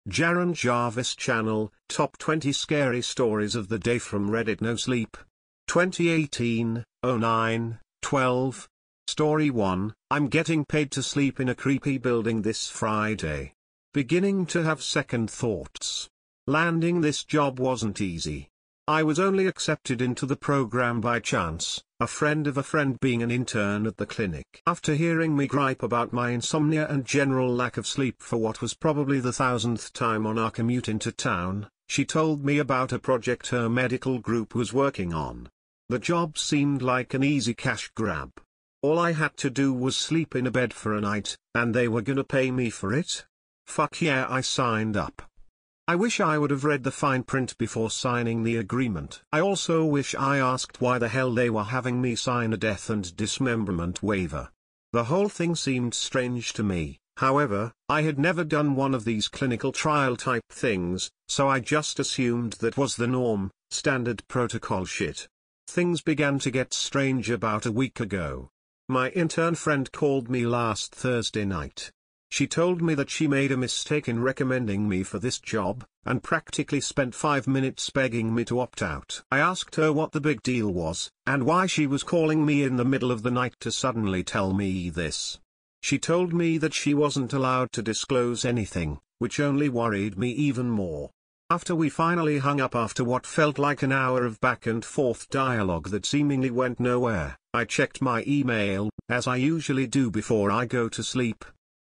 Jaron Jarvis Channel, Top 20 Scary Stories of the Day from Reddit. No Sleep. 2018-09-12. Story 1, I'm getting paid to sleep in a creepy building this Friday. Beginning to have second thoughts. Landing this job wasn't easy. I was only accepted into the program by chance, a friend of a friend being an intern at the clinic. After hearing me gripe about my insomnia and general lack of sleep for what was probably the 1000th time on our commute into town, she told me about a project her medical group was working on. The job seemed like an easy cash grab. All I had to do was sleep in a bed for a night, and they were gonna pay me for it? Fuck yeah, I signed up. I wish I would have read the fine print before signing the agreement. I also wish I asked why the hell they were having me sign a death and dismemberment waiver. The whole thing seemed strange to me. However, I had never done one of these clinical trial type things, so I just assumed that was the norm, standard protocol shit. Things began to get strange about a week ago. My intern friend called me last Thursday night. She told me that she made a mistake in recommending me for this job, and practically spent 5 minutes begging me to opt out. I asked her what the big deal was, and why she was calling me in the middle of the night to suddenly tell me this. She told me that she wasn't allowed to disclose anything, which only worried me even more. After we finally hung up after what felt like an hour of back and forth dialogue that seemingly went nowhere, I checked my email, as I usually do before I go to sleep.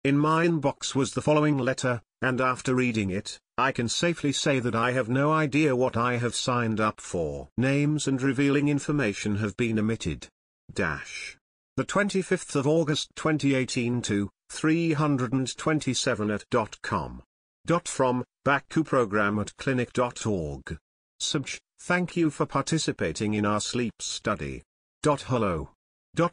In my inbox was the following letter, and after reading it, I can safely say that I have no idea what I have signed up for. Names and revealing information have been omitted. The 25th of August 2018 to 327 .com. Baku program at clinic.org. Subj. Thank you for participating in our sleep study. Hello.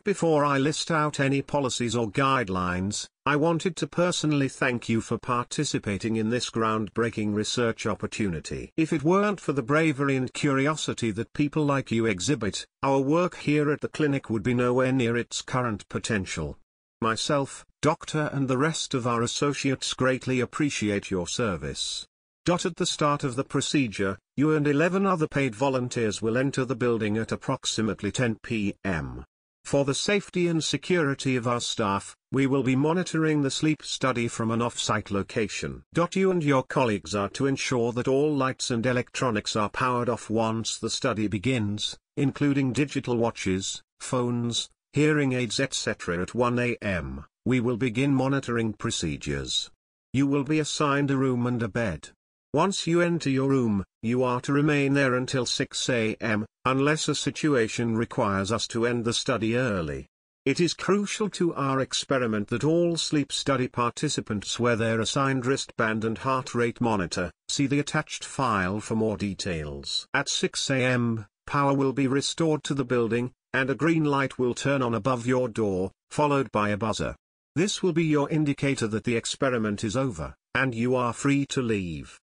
Before I list out any policies or guidelines, I wanted to personally thank you for participating in this groundbreaking research opportunity. If it weren't for the bravery and curiosity that people like you exhibit, our work here at the clinic would be nowhere near its current potential. Myself, doctor, and the rest of our associates greatly appreciate your service. At the start of the procedure, you and 11 other paid volunteers will enter the building at approximately 10 p.m. For the safety and security of our staff, we will be monitoring the sleep study from an off-site location. You and your colleagues are to ensure that all lights and electronics are powered off once the study begins, including digital watches, phones, hearing aids, etc. At 1 a.m., we will begin monitoring procedures. You will be assigned a room and a bed. Once you enter your room, you are to remain there until 6 a.m., unless a situation requires us to end the study early. It is crucial to our experiment that all sleep study participants wear their assigned wristband and heart rate monitor. See the attached file for more details. At 6 a.m., power will be restored to the building, and a green light will turn on above your door, followed by a buzzer. This will be your indicator that the experiment is over, and you are free to leave.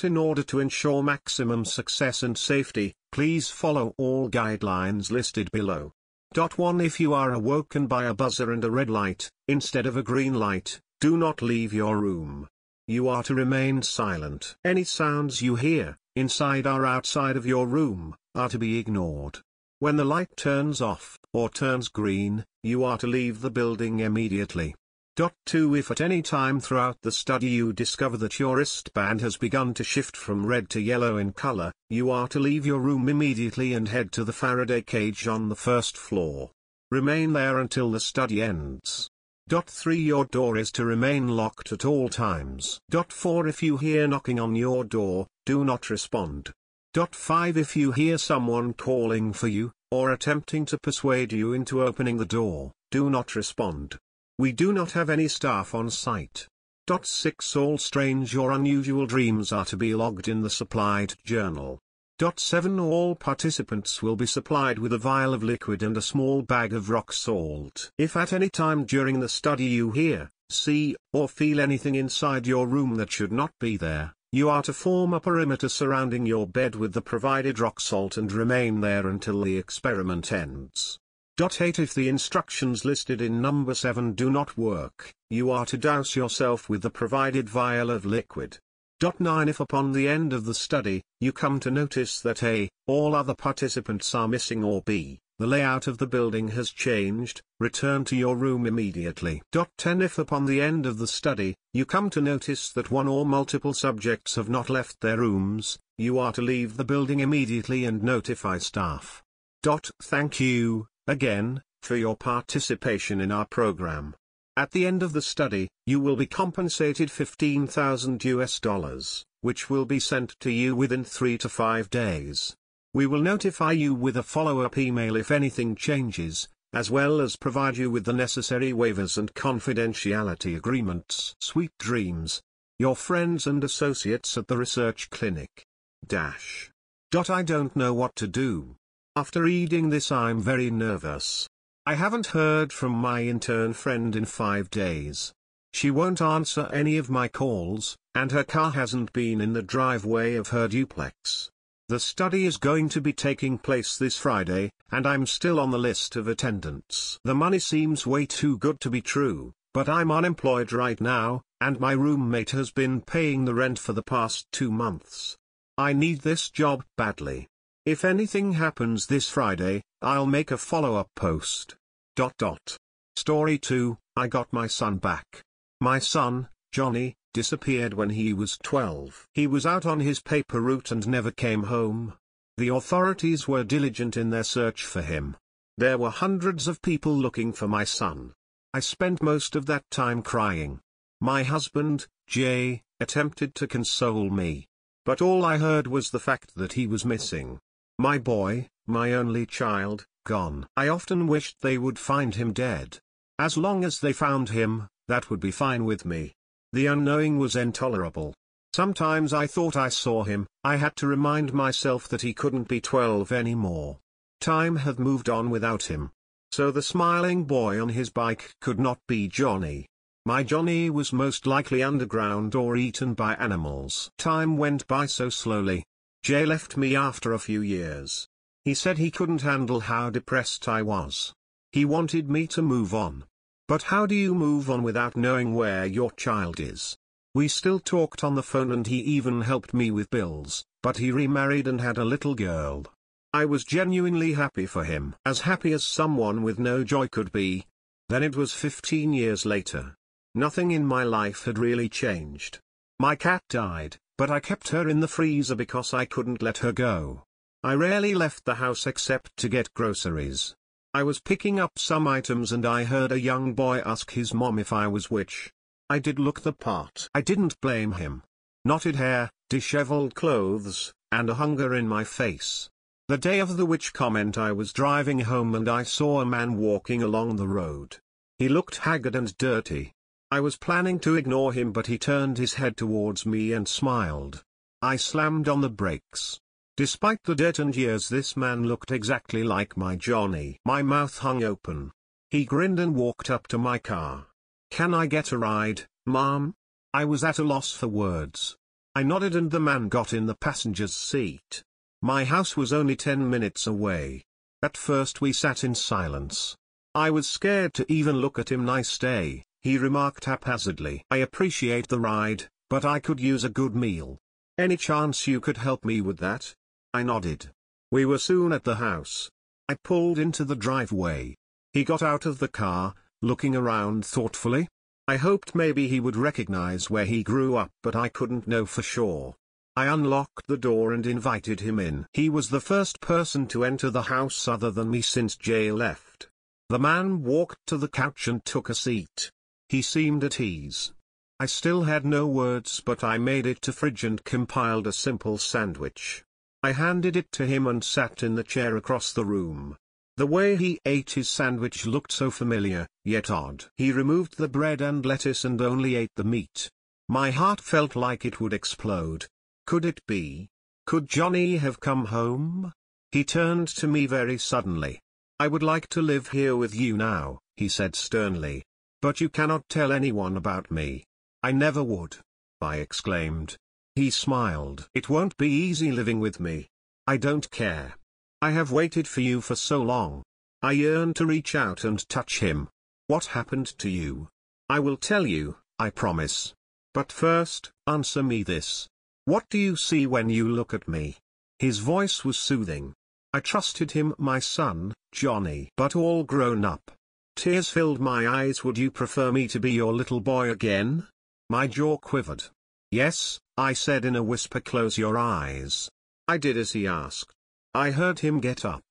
In order to ensure maximum success and safety, please follow all guidelines listed below. 1. If you are awoken by a buzzer and a red light, instead of a green light, do not leave your room. You are to remain silent. Any sounds you hear, inside or outside of your room, are to be ignored. When the light turns off, or turns green, you are to leave the building immediately. 2. If at any time throughout the study you discover that your wristband has begun to shift from red to yellow in color, you are to leave your room immediately and head to the Faraday cage on the first floor. Remain there until the study ends. 3. Your door is to remain locked at all times. 4. If you hear knocking on your door, do not respond. 5. If you hear someone calling for you, or attempting to persuade you into opening the door, do not respond. We do not have any staff on site. 6. All strange or unusual dreams are to be logged in the supplied journal. 7. All participants will be supplied with a vial of liquid and a small bag of rock salt. If at any time during the study you hear, see, or feel anything inside your room that should not be there, you are to form a perimeter surrounding your bed with the provided rock salt and remain there until the experiment ends. 8. If the instructions listed in number 7 do not work, you are to douse yourself with the provided vial of liquid. 9. If upon the end of the study, you come to notice that A, all other participants are missing, or B, the layout of the building has changed, return to your room immediately. 10. If upon the end of the study, you come to notice that one or multiple subjects have not left their rooms, you are to leave the building immediately and notify staff. Thank you, again, for your participation in our program. At the end of the study, you will be compensated $15,000, which will be sent to you within 3 to 5 days. We will notify you with a follow-up email if anything changes, as well as provide you with the necessary waivers and confidentiality agreements. Sweet dreams. Your friends and associates at the research clinic. I don't know what to do. After reading this, I'm very nervous. I haven't heard from my intern friend in 5 days. She won't answer any of my calls, and her car hasn't been in the driveway of her duplex. The study is going to be taking place this Friday, and I'm still on the list of attendants. The money seems way too good to be true, but I'm unemployed right now, and my roommate has been paying the rent for the past 2 months. I need this job badly. If anything happens this Friday, I'll make a follow-up post. Story 2, I got my son back. My son, Johnny, disappeared when he was 12. He was out on his paper route and never came home. The authorities were diligent in their search for him. There were hundreds of people looking for my son. I spent most of that time crying. My husband, Jay, attempted to console me. But all I heard was the fact that he was missing. My boy, my only child, gone. I often wished they would find him dead. As long as they found him, that would be fine with me. The unknowing was intolerable. Sometimes I thought I saw him. I had to remind myself that he couldn't be 12 anymore. Time had moved on without him. So the smiling boy on his bike could not be Johnny. My Johnny was most likely underground or eaten by animals. Time went by so slowly. Jay left me after a few years. He said he couldn't handle how depressed I was. He wanted me to move on. But how do you move on without knowing where your child is? We still talked on the phone and he even helped me with bills, but he remarried and had a little girl. I was genuinely happy for him. As happy as someone with no joy could be. Then it was 15 years later. Nothing in my life had really changed. My cat died, but I kept her in the freezer because I couldn't let her go. I rarely left the house except to get groceries. I was picking up some items and I heard a young boy ask his mom if I was witch. I did look the part. I didn't blame him. Knotted hair, disheveled clothes, and a hunger in my face. The day of the witch comment, I was driving home and I saw a man walking along the road. He looked haggard and dirty. I was planning to ignore him, but he turned his head towards me and smiled. I slammed on the brakes. Despite the dirt and years, this man looked exactly like my Johnny. My mouth hung open. He grinned and walked up to my car. "Can I get a ride, Mom?" I was at a loss for words. I nodded and the man got in the passenger's seat. My house was only 10 minutes away. At first we sat in silence. I was scared to even look at him. "Nice day," he remarked haphazardly. "I appreciate the ride, but I could use a good meal. Any chance you could help me with that?" I nodded. We were soon at the house. I pulled into the driveway. He got out of the car, looking around thoughtfully. I hoped maybe he would recognize where he grew up, but I couldn't know for sure. I unlocked the door and invited him in. He was the first person to enter the house other than me since Jay left. The man walked to the couch and took a seat. He seemed at ease. I still had no words, but I made it to fridge and compiled a simple sandwich. I handed it to him and sat in the chair across the room. The way he ate his sandwich looked so familiar, yet odd. He removed the bread and lettuce and only ate the meat. My heart felt like it would explode. Could it be? Could Johnny have come home? He turned to me very suddenly. "I would like to live here with you now," he said sternly. "But you cannot tell anyone about me." "I never would," I exclaimed. He smiled. "It won't be easy living with me. I don't care. I have waited for you for so long." I yearned to reach out and touch him. "What happened to you?" "I will tell you, I promise. But first, answer me this. What do you see when you look at me? His voice was soothing. I trusted him, my son, Johnny. But all grown up. Tears filled my eyes. Would you prefer me to be your little boy again? My jaw quivered. Yes, I said in a whisper. Close your eyes. I did as he asked. I heard him get up.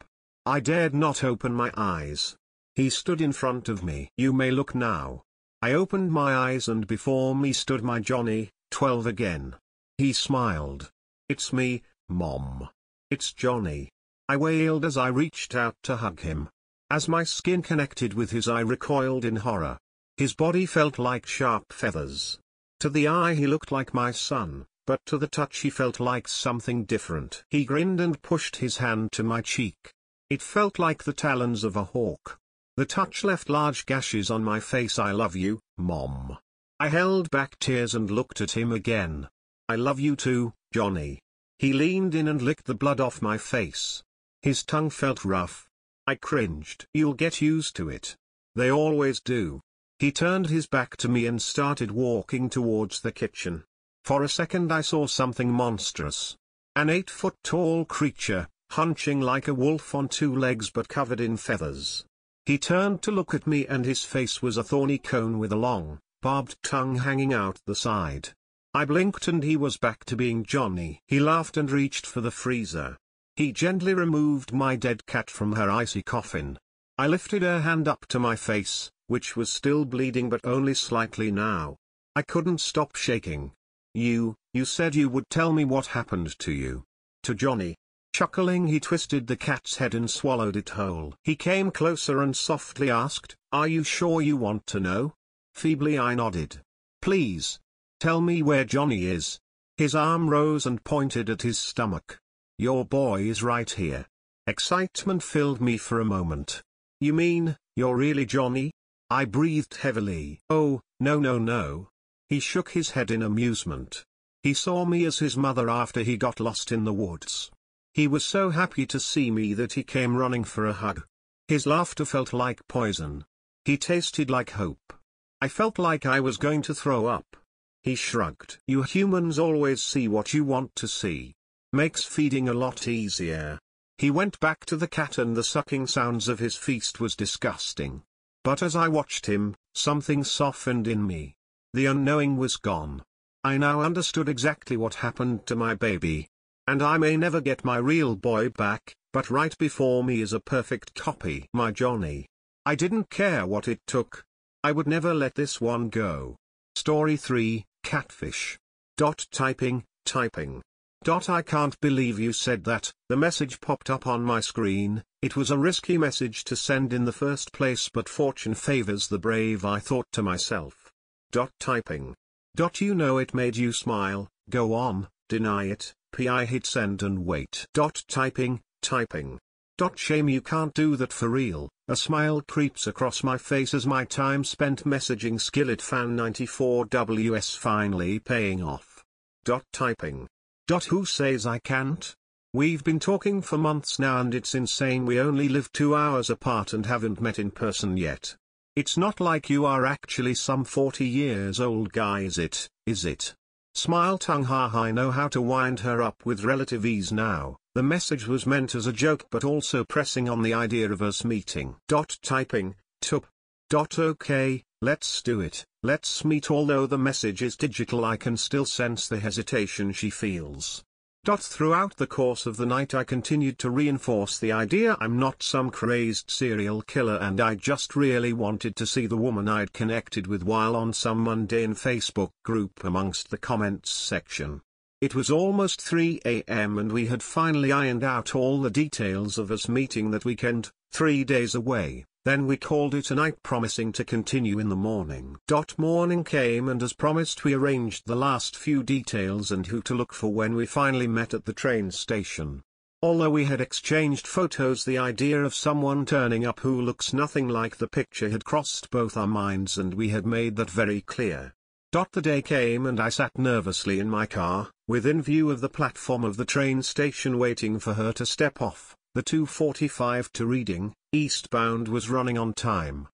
I dared not open my eyes. He stood in front of me. You may look now. I opened my eyes and before me stood my Johnny, 12 again. He smiled. It's me, Mom. It's Johnny. I wailed as I reached out to hug him. As my skin connected with his, I recoiled in horror. His body felt like sharp feathers. To the eye he looked like my son, but to the touch he felt like something different. He grinned and pushed his hand to my cheek. It felt like the talons of a hawk. The touch left large gashes on my face. I love you, Mom. I held back tears and looked at him again. I love you too, Johnny. He leaned in and licked the blood off my face. His tongue felt rough. I cringed. You'll get used to it. They always do. He turned his back to me and started walking towards the kitchen. For a second I saw something monstrous. An 8-foot-tall creature, hunching like a wolf on two legs but covered in feathers. He turned to look at me and his face was a thorny cone with a long, barbed tongue hanging out the side. I blinked and he was back to being Johnny. He laughed and reached for the freezer. He gently removed my dead cat from her icy coffin. I lifted her hand up to my face, which was still bleeding but only slightly now. I couldn't stop shaking. You said you would tell me what happened to you. To Johnny. Chuckling, he twisted the cat's head and swallowed it whole. He came closer and softly asked, "Are you sure you want to know?" Feebly I nodded. "Please. Tell me where Johnny is." His arm rose and pointed at his stomach. "Your boy is right here." Excitement filled me for a moment. "You mean, you're really Johnny?" I breathed heavily. "Oh, no. He shook his head in amusement. He saw me as his mother after he got lost in the woods. He was so happy to see me that he came running for a hug. His laughter felt like poison. He tasted like hope. I felt like I was going to throw up. He shrugged. "You humans always see what you want to see. Makes feeding a lot easier." He went back to the cat and the sucking sounds of his feast was disgusting. But as I watched him, something softened in me. The unknowing was gone. I now understood exactly what happened to my baby. And I may never get my real boy back, but right before me is a perfect copy. My Johnny. I didn't care what it took. I would never let this one go. Story 3, Catfish. Typing. I can't believe you said that. The message popped up on my screen. It was a risky message to send in the first place, but fortune favors the brave, I thought to myself. Typing. You know it made you smile. Go on, deny it. I hit send and wait. Typing. Shame you can't do that for real. A smile creeps across my face as my time spent messaging Skillet Fan 94WS finally paying off. Typing. Who says I can't? We've been talking for months now and it's insane we only live 2 hours apart and haven't met in person yet. It's not like you are actually some 40 years old guy, is it? Smile tongue. Haha, I know how to wind her up with relative ease now. The message was meant as a joke but also pressing on the idea of us meeting. Typing. Okay, let's do it. Let's meet. Although the message is digital, I can still sense the hesitation she feels. Throughout the course of the night I continued to reinforce the idea I'm not some crazed serial killer and I just really wanted to see the woman I'd connected with while on some mundane Facebook group amongst the comments section. It was almost 3 a.m. and we had finally ironed out all the details of us meeting that weekend, 3 days away. Then we called it a night, promising to continue in the morning. Morning came and as promised we arranged the last few details and who to look for when we finally met at the train station. Although we had exchanged photos, the idea of someone turning up who looks nothing like the picture had crossed both our minds and we had made that very clear. The day came and I sat nervously in my car, within view of the platform of the train station waiting for her to step off. The 2:45 to Reading, eastbound was running on time.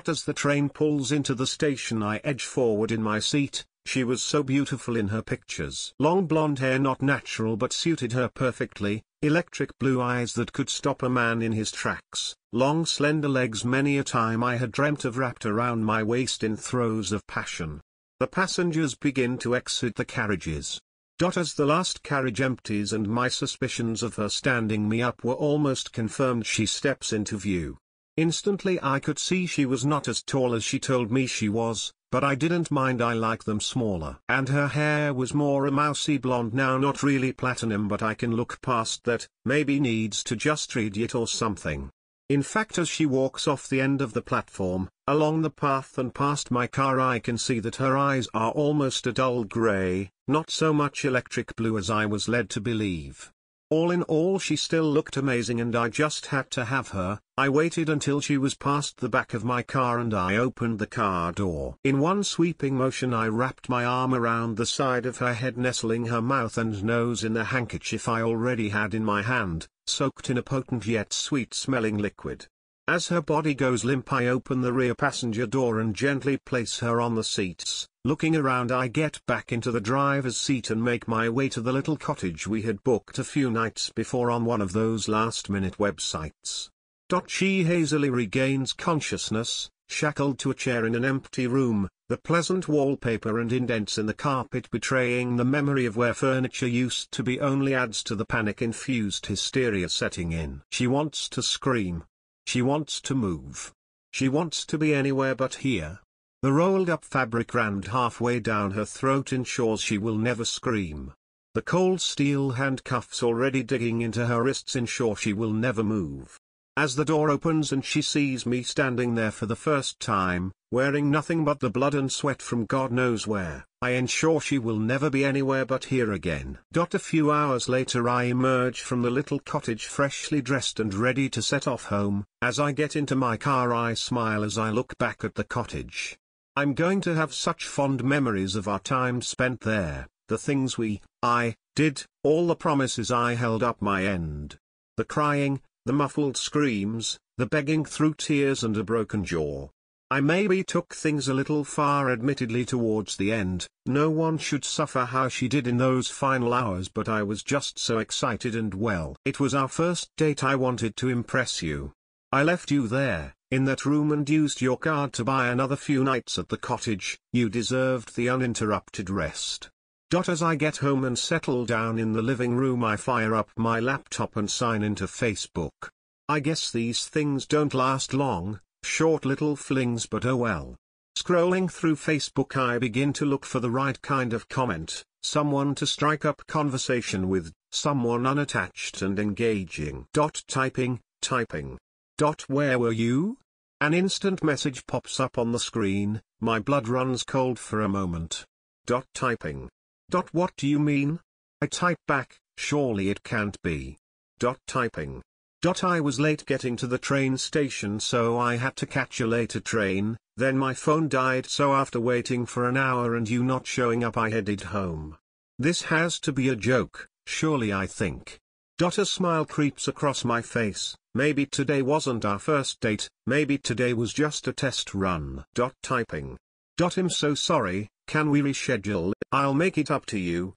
As the train pulls into the station I edge forward in my seat, She was so beautiful in her pictures. Long blonde hair, not natural but suited her perfectly, electric blue eyes that could stop a man in his tracks, long slender legs many a time I had dreamt of wrapped around my waist in throes of passion. The passengers begin to exit the carriages. As the last carriage empties and my suspicions of her standing me up were almost confirmed, she steps into view. Instantly I could see she was not as tall as she told me she was, but I didn't mind, I like them smaller. And her hair was more a mousy blonde now, not really platinum, but I can look past that, maybe needs to just read it or something. In fact, as she walks off the end of the platform, along the path and past my car, I can see that her eyes are almost a dull grey, not so much electric blue as I was led to believe. All in all, she still looked amazing and I just had to have her. I waited until she was past the back of my car and I opened the car door. In one sweeping motion I wrapped my arm around the side of her head, nestling her mouth and nose in the handkerchief I already had in my hand, soaked in a potent yet sweet-smelling liquid. As her body goes limp, I open the rear passenger door and gently place her on the seats. Looking around, I get back into the driver's seat and make my way to the little cottage we had booked a few nights before on one of those last-minute websites. She hazily regains consciousness, shackled to a chair in an empty room, the pleasant wallpaper and indents in the carpet betraying the memory of where furniture used to be only adds to the panic-infused hysteria setting in. She wants to scream. She wants to move. She wants to be anywhere but here. The rolled-up fabric rammed halfway down her throat ensures she will never scream. The cold steel handcuffs already digging into her wrists ensure she will never move. As the door opens and she sees me standing there for the first time, wearing nothing but the blood and sweat from God knows where, I ensure she will never be anywhere but here again. A few hours later I emerge from the little cottage freshly dressed and ready to set off home. As I get into my car I smile as I look back at the cottage. I'm going to have such fond memories of our time spent there, the things I did, all the promises I held up my end. The crying, the muffled screams, the begging through tears and a broken jaw. I maybe took things a little far admittedly towards the end, no one should suffer how she did in those final hours, but I was just so excited and well. It was our first date, I wanted to impress you. I left you there, in that room and used your card to buy another few nights at the cottage, you deserved the uninterrupted rest. As I get home and settle down in the living room I fire up my laptop and sign into Facebook. I guess these things don't last long, short little flings, but oh well. Scrolling through Facebook I begin to look for the right kind of comment, someone to strike up conversation with, someone unattached and engaging. Typing. Where were you? An instant message pops up on the screen, my blood runs cold for a moment. Typing. What do you mean? I type back, surely it can't be. Typing. I was late getting to the train station, so I had to catch a later train, then my phone died, so after waiting for an hour and you not showing up I headed home. This has to be a joke, surely, I think. A smile creeps across my face, maybe today wasn't our first date, maybe today was just a test run. Typing. I'm so sorry, can we reschedule? I'll make it up to you.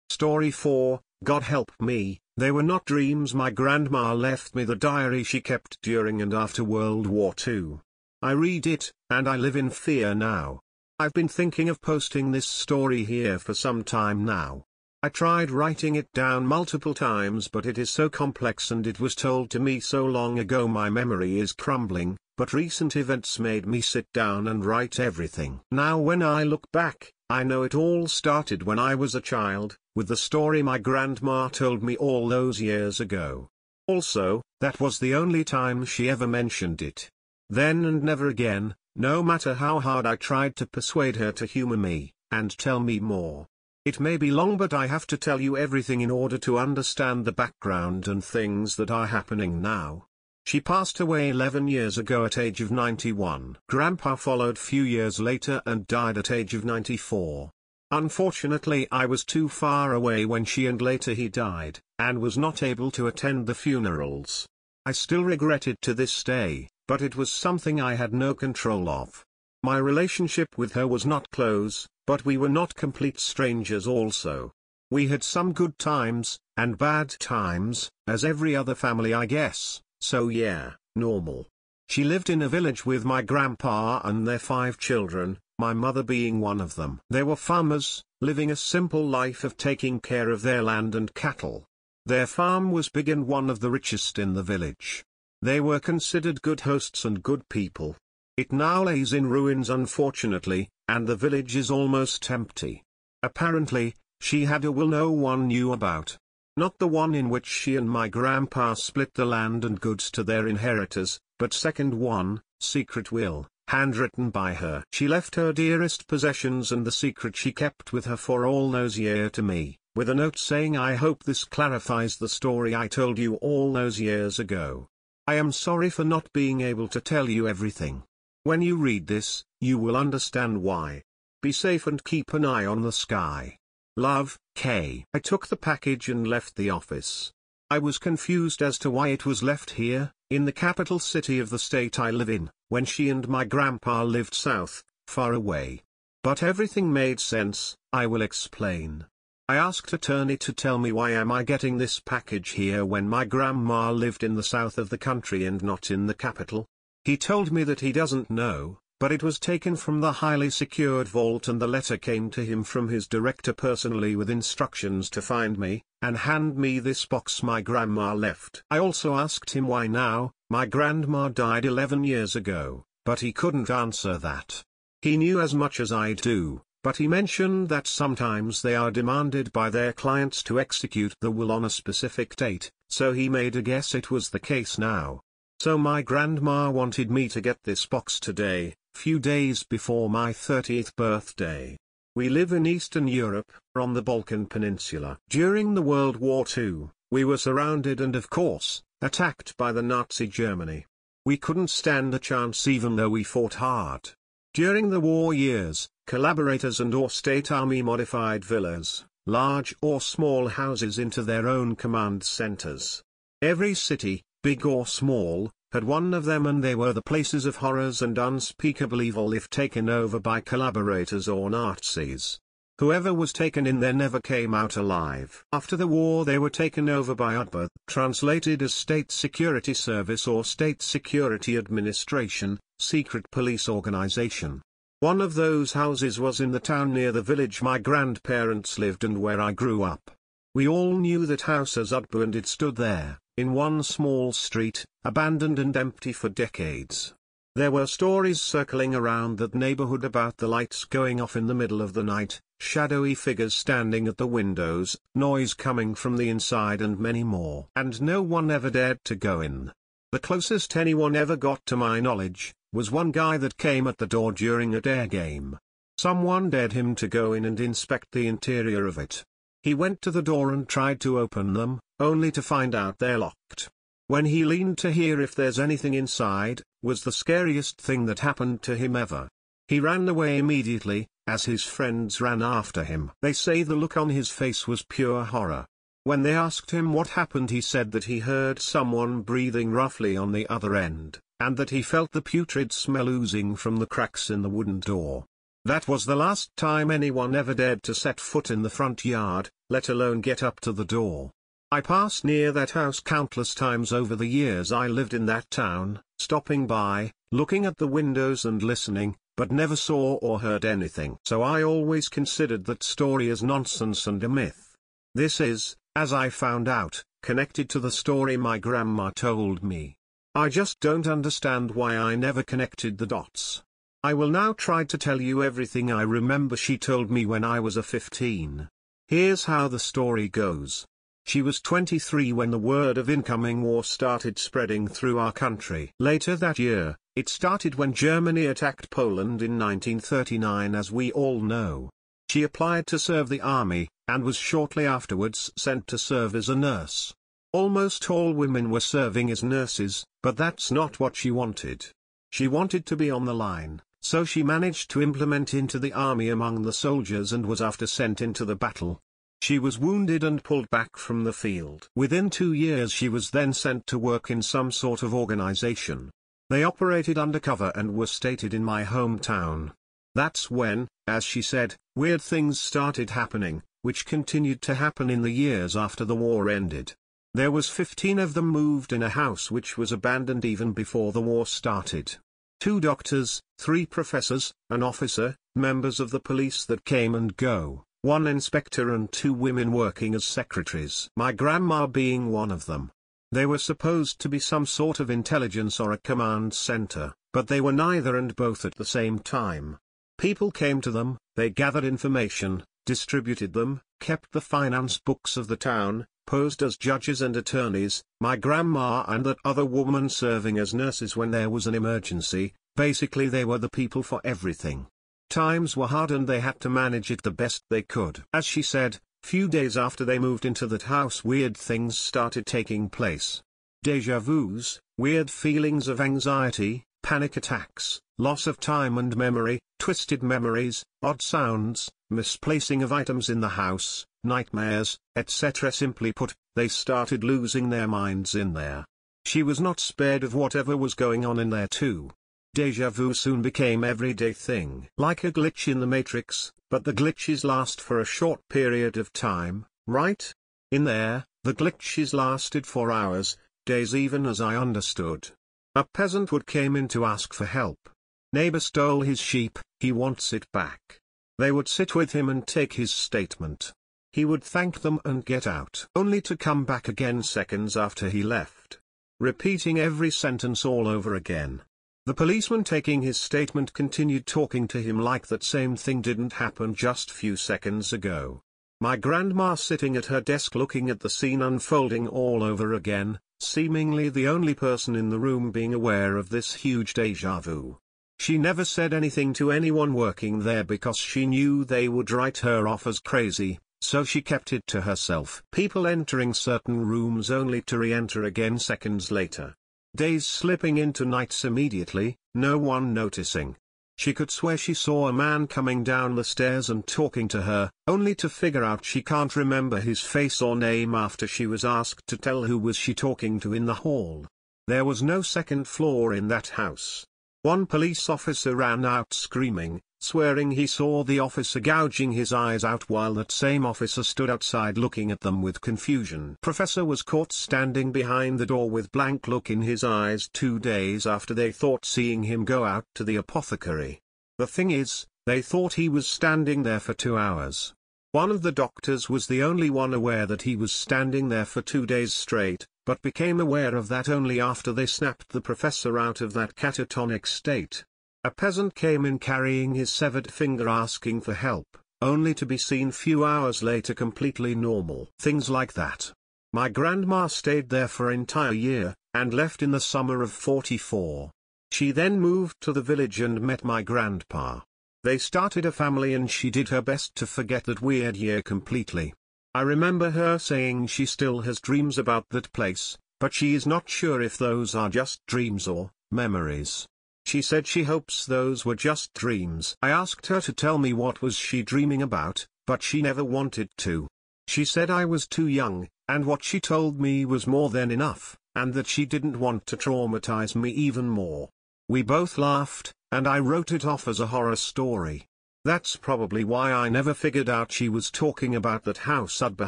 Story 4, God help me, they were not dreams. My grandma left me the diary she kept during and after World War II. I read it, and I live in fear now. I've been thinking of posting this story here for some time now. I tried writing it down multiple times, but it is so complex and it was told to me so long ago my memory is crumbling, but recent events made me sit down and write everything. Now when I look back, I know it all started when I was a child, with the story my grandma told me all those years ago. Also, that was the only time she ever mentioned it. Then and never again, no matter how hard I tried to persuade her to humor me, and tell me more. It may be long, but I have to tell you everything in order to understand the background and things that are happening now. She passed away 11 years ago at age of 91. Grandpa followed few years later and died at age of 94. Unfortunately, I was too far away when she and later he died, and was not able to attend the funerals. I still regret it to this day, but it was something I had no control of. My relationship with her was not close, but we were not complete strangers also. We had some good times, and bad times, as every other family I guess, so yeah, normal. She lived in a village with my grandpa and their 5 children, my mother being one of them. They were farmers, living a simple life of taking care of their land and cattle. Their farm was big and one of the richest in the village. They were considered good hosts and good people. It now lays in ruins unfortunately, and the village is almost empty. Apparently, she had a will no one knew about. Not the one in which she and my grandpa split the land and goods to their inheritors, but second one, secret will, handwritten by her. She left her dearest possessions and the secret she kept with her for all those years to me, with a note saying I hope this clarifies the story I told you all those years ago. I am sorry for not being able to tell you everything. When you read this, you will understand why. Be safe and keep an eye on the sky. Love, K. I took the package and left the office. I was confused as to why it was left here, in the capital city of the state I live in, when she and my grandpa lived south, far away. But everything made sense. I will explain. I asked attorney to tell me why am I getting this package here when my grandma lived in the south of the country and not in the capital. He told me that he doesn't know, but it was taken from the highly secured vault and the letter came to him from his director personally with instructions to find me, and hand me this box my grandma left. I also asked him why now. My grandma died 11 years ago, but he couldn't answer that. He knew as much as I do, but he mentioned that sometimes they are demanded by their clients to execute the will on a specific date, so he made a guess it was the case now. So my grandma wanted me to get this box today, few days before my 30th birthday. We live in Eastern Europe, on the Balkan Peninsula. During the World War II, we were surrounded and of course, attacked by the Nazi Germany. We couldn't stand a chance even though we fought hard. During the war years, collaborators and or state army modified villas, large or small houses into their own command centers. Every city, big or small, had one of them and they were the places of horrors and unspeakable evil if taken over by collaborators or Nazis. Whoever was taken in there never came out alive. After the war they were taken over by UDBA, translated as State Security Service or State Security Administration, secret police organization. One of those houses was in the town near the village my grandparents lived and where I grew up. We all knew that house as UDBA and it stood there, in one small street, abandoned and empty for decades. There were stories circling around that neighborhood about the lights going off in the middle of the night, shadowy figures standing at the windows, noise coming from the inside and many more. And no one ever dared to go in. The closest anyone ever got to my knowledge, was one guy that came at the door during a dare game. Someone dared him to go in and inspect the interior of it. He went to the door and tried to open them, only to find out they're locked. When he leaned to hear if there's anything inside, was the scariest thing that happened to him ever. He ran away immediately, as his friends ran after him. They say the look on his face was pure horror. When they asked him what happened he said that he heard someone breathing roughly on the other end, and that he felt the putrid smell oozing from the cracks in the wooden door. That was the last time anyone ever dared to set foot in the front yard, let alone get up to the door. I passed near that house countless times over the years I lived in that town, stopping by, looking at the windows and listening, but never saw or heard anything. So I always considered that story as nonsense and a myth. This is, as I found out, connected to the story my grandma told me. I just don't understand why I never connected the dots. I will now try to tell you everything I remember she told me when I was 15. Here's how the story goes. She was 23 when the word of incoming war started spreading through our country. Later that year, it started when Germany attacked Poland in 1939 as we all know. She applied to serve the army, and was shortly afterwards sent to serve as a nurse. Almost all women were serving as nurses, but that's not what she wanted. She wanted to be on the line, so she managed to implement into the army among the soldiers and was after sent into the battle. She was wounded and pulled back from the field. Within 2 years she was then sent to work in some sort of organization. They operated undercover and were stated in my hometown. That's when, as she said, weird things started happening, which continued to happen in the years after the war ended. There was 15 of them moved in a house which was abandoned even before the war started. 2 doctors, 3 professors, an officer, members of the police that came and go, 1 inspector and 2 women working as secretaries. My grandma being one of them. They were supposed to be some sort of intelligence or a command center, but they were neither and both at the same time. People came to them, they gathered information, distributed them, kept the finance books of the town, posed as judges and attorneys, my grandma and that other woman serving as nurses when there was an emergency. Basically they were the people for everything. Times were hard and they had to manage it the best they could. As she said, few days after they moved into that house weird things started taking place. Déjà vus, weird feelings of anxiety, panic attacks, loss of time and memory, twisted memories, odd sounds, misplacing of items in the house, nightmares, etc. Simply put, they started losing their minds in there. She was not spared of whatever was going on in there too. Déjà vu soon became everyday thing. Like a glitch in the Matrix, but the glitches last for a short period of time, right? In there, the glitches lasted for hours, days even as I understood. A peasant would came in to ask for help. Neighbor stole his sheep, he wants it back. They would sit with him and take his statement. He would thank them and get out, only to come back again seconds after he left. Repeating every sentence all over again. The policeman taking his statement continued talking to him like that same thing didn't happen just few seconds ago. My grandma sitting at her desk looking at the scene unfolding all over again, seemingly the only person in the room being aware of this huge déjà vu. She never said anything to anyone working there because she knew they would write her off as crazy, so she kept it to herself. People entering certain rooms only to re-enter again seconds later. Days slipping into nights immediately, no one noticing. She could swear she saw a man coming down the stairs and talking to her, only to figure out she can't remember his face or name after she was asked to tell who was she talking to in the hall. There was no second floor in that house. One police officer ran out screaming, swearing he saw the officer gouging his eyes out while that same officer stood outside looking at them with confusion. Professor was caught standing behind the door with blank look in his eyes 2 days after they thought seeing him go out to the apothecary. The thing is, they thought he was standing there for 2 hours. One of the doctors was the only one aware that he was standing there for 2 days straight, but became aware of that only after they snapped the professor out of that catatonic state. A peasant came in carrying his severed finger asking for help, only to be seen few hours later completely normal. Things like that. My grandma stayed there for an entire year, and left in the summer of '44. She then moved to the village and met my grandpa. They started a family and she did her best to forget that weird year completely. I remember her saying she still has dreams about that place, but she is not sure if those are just dreams or memories. She said she hopes those were just dreams. I asked her to tell me what was she dreaming about, but she never wanted to. She said I was too young, and what she told me was more than enough, and that she didn't want to traumatize me even more. We both laughed, and I wrote it off as a horror story. That's probably why I never figured out she was talking about that house at the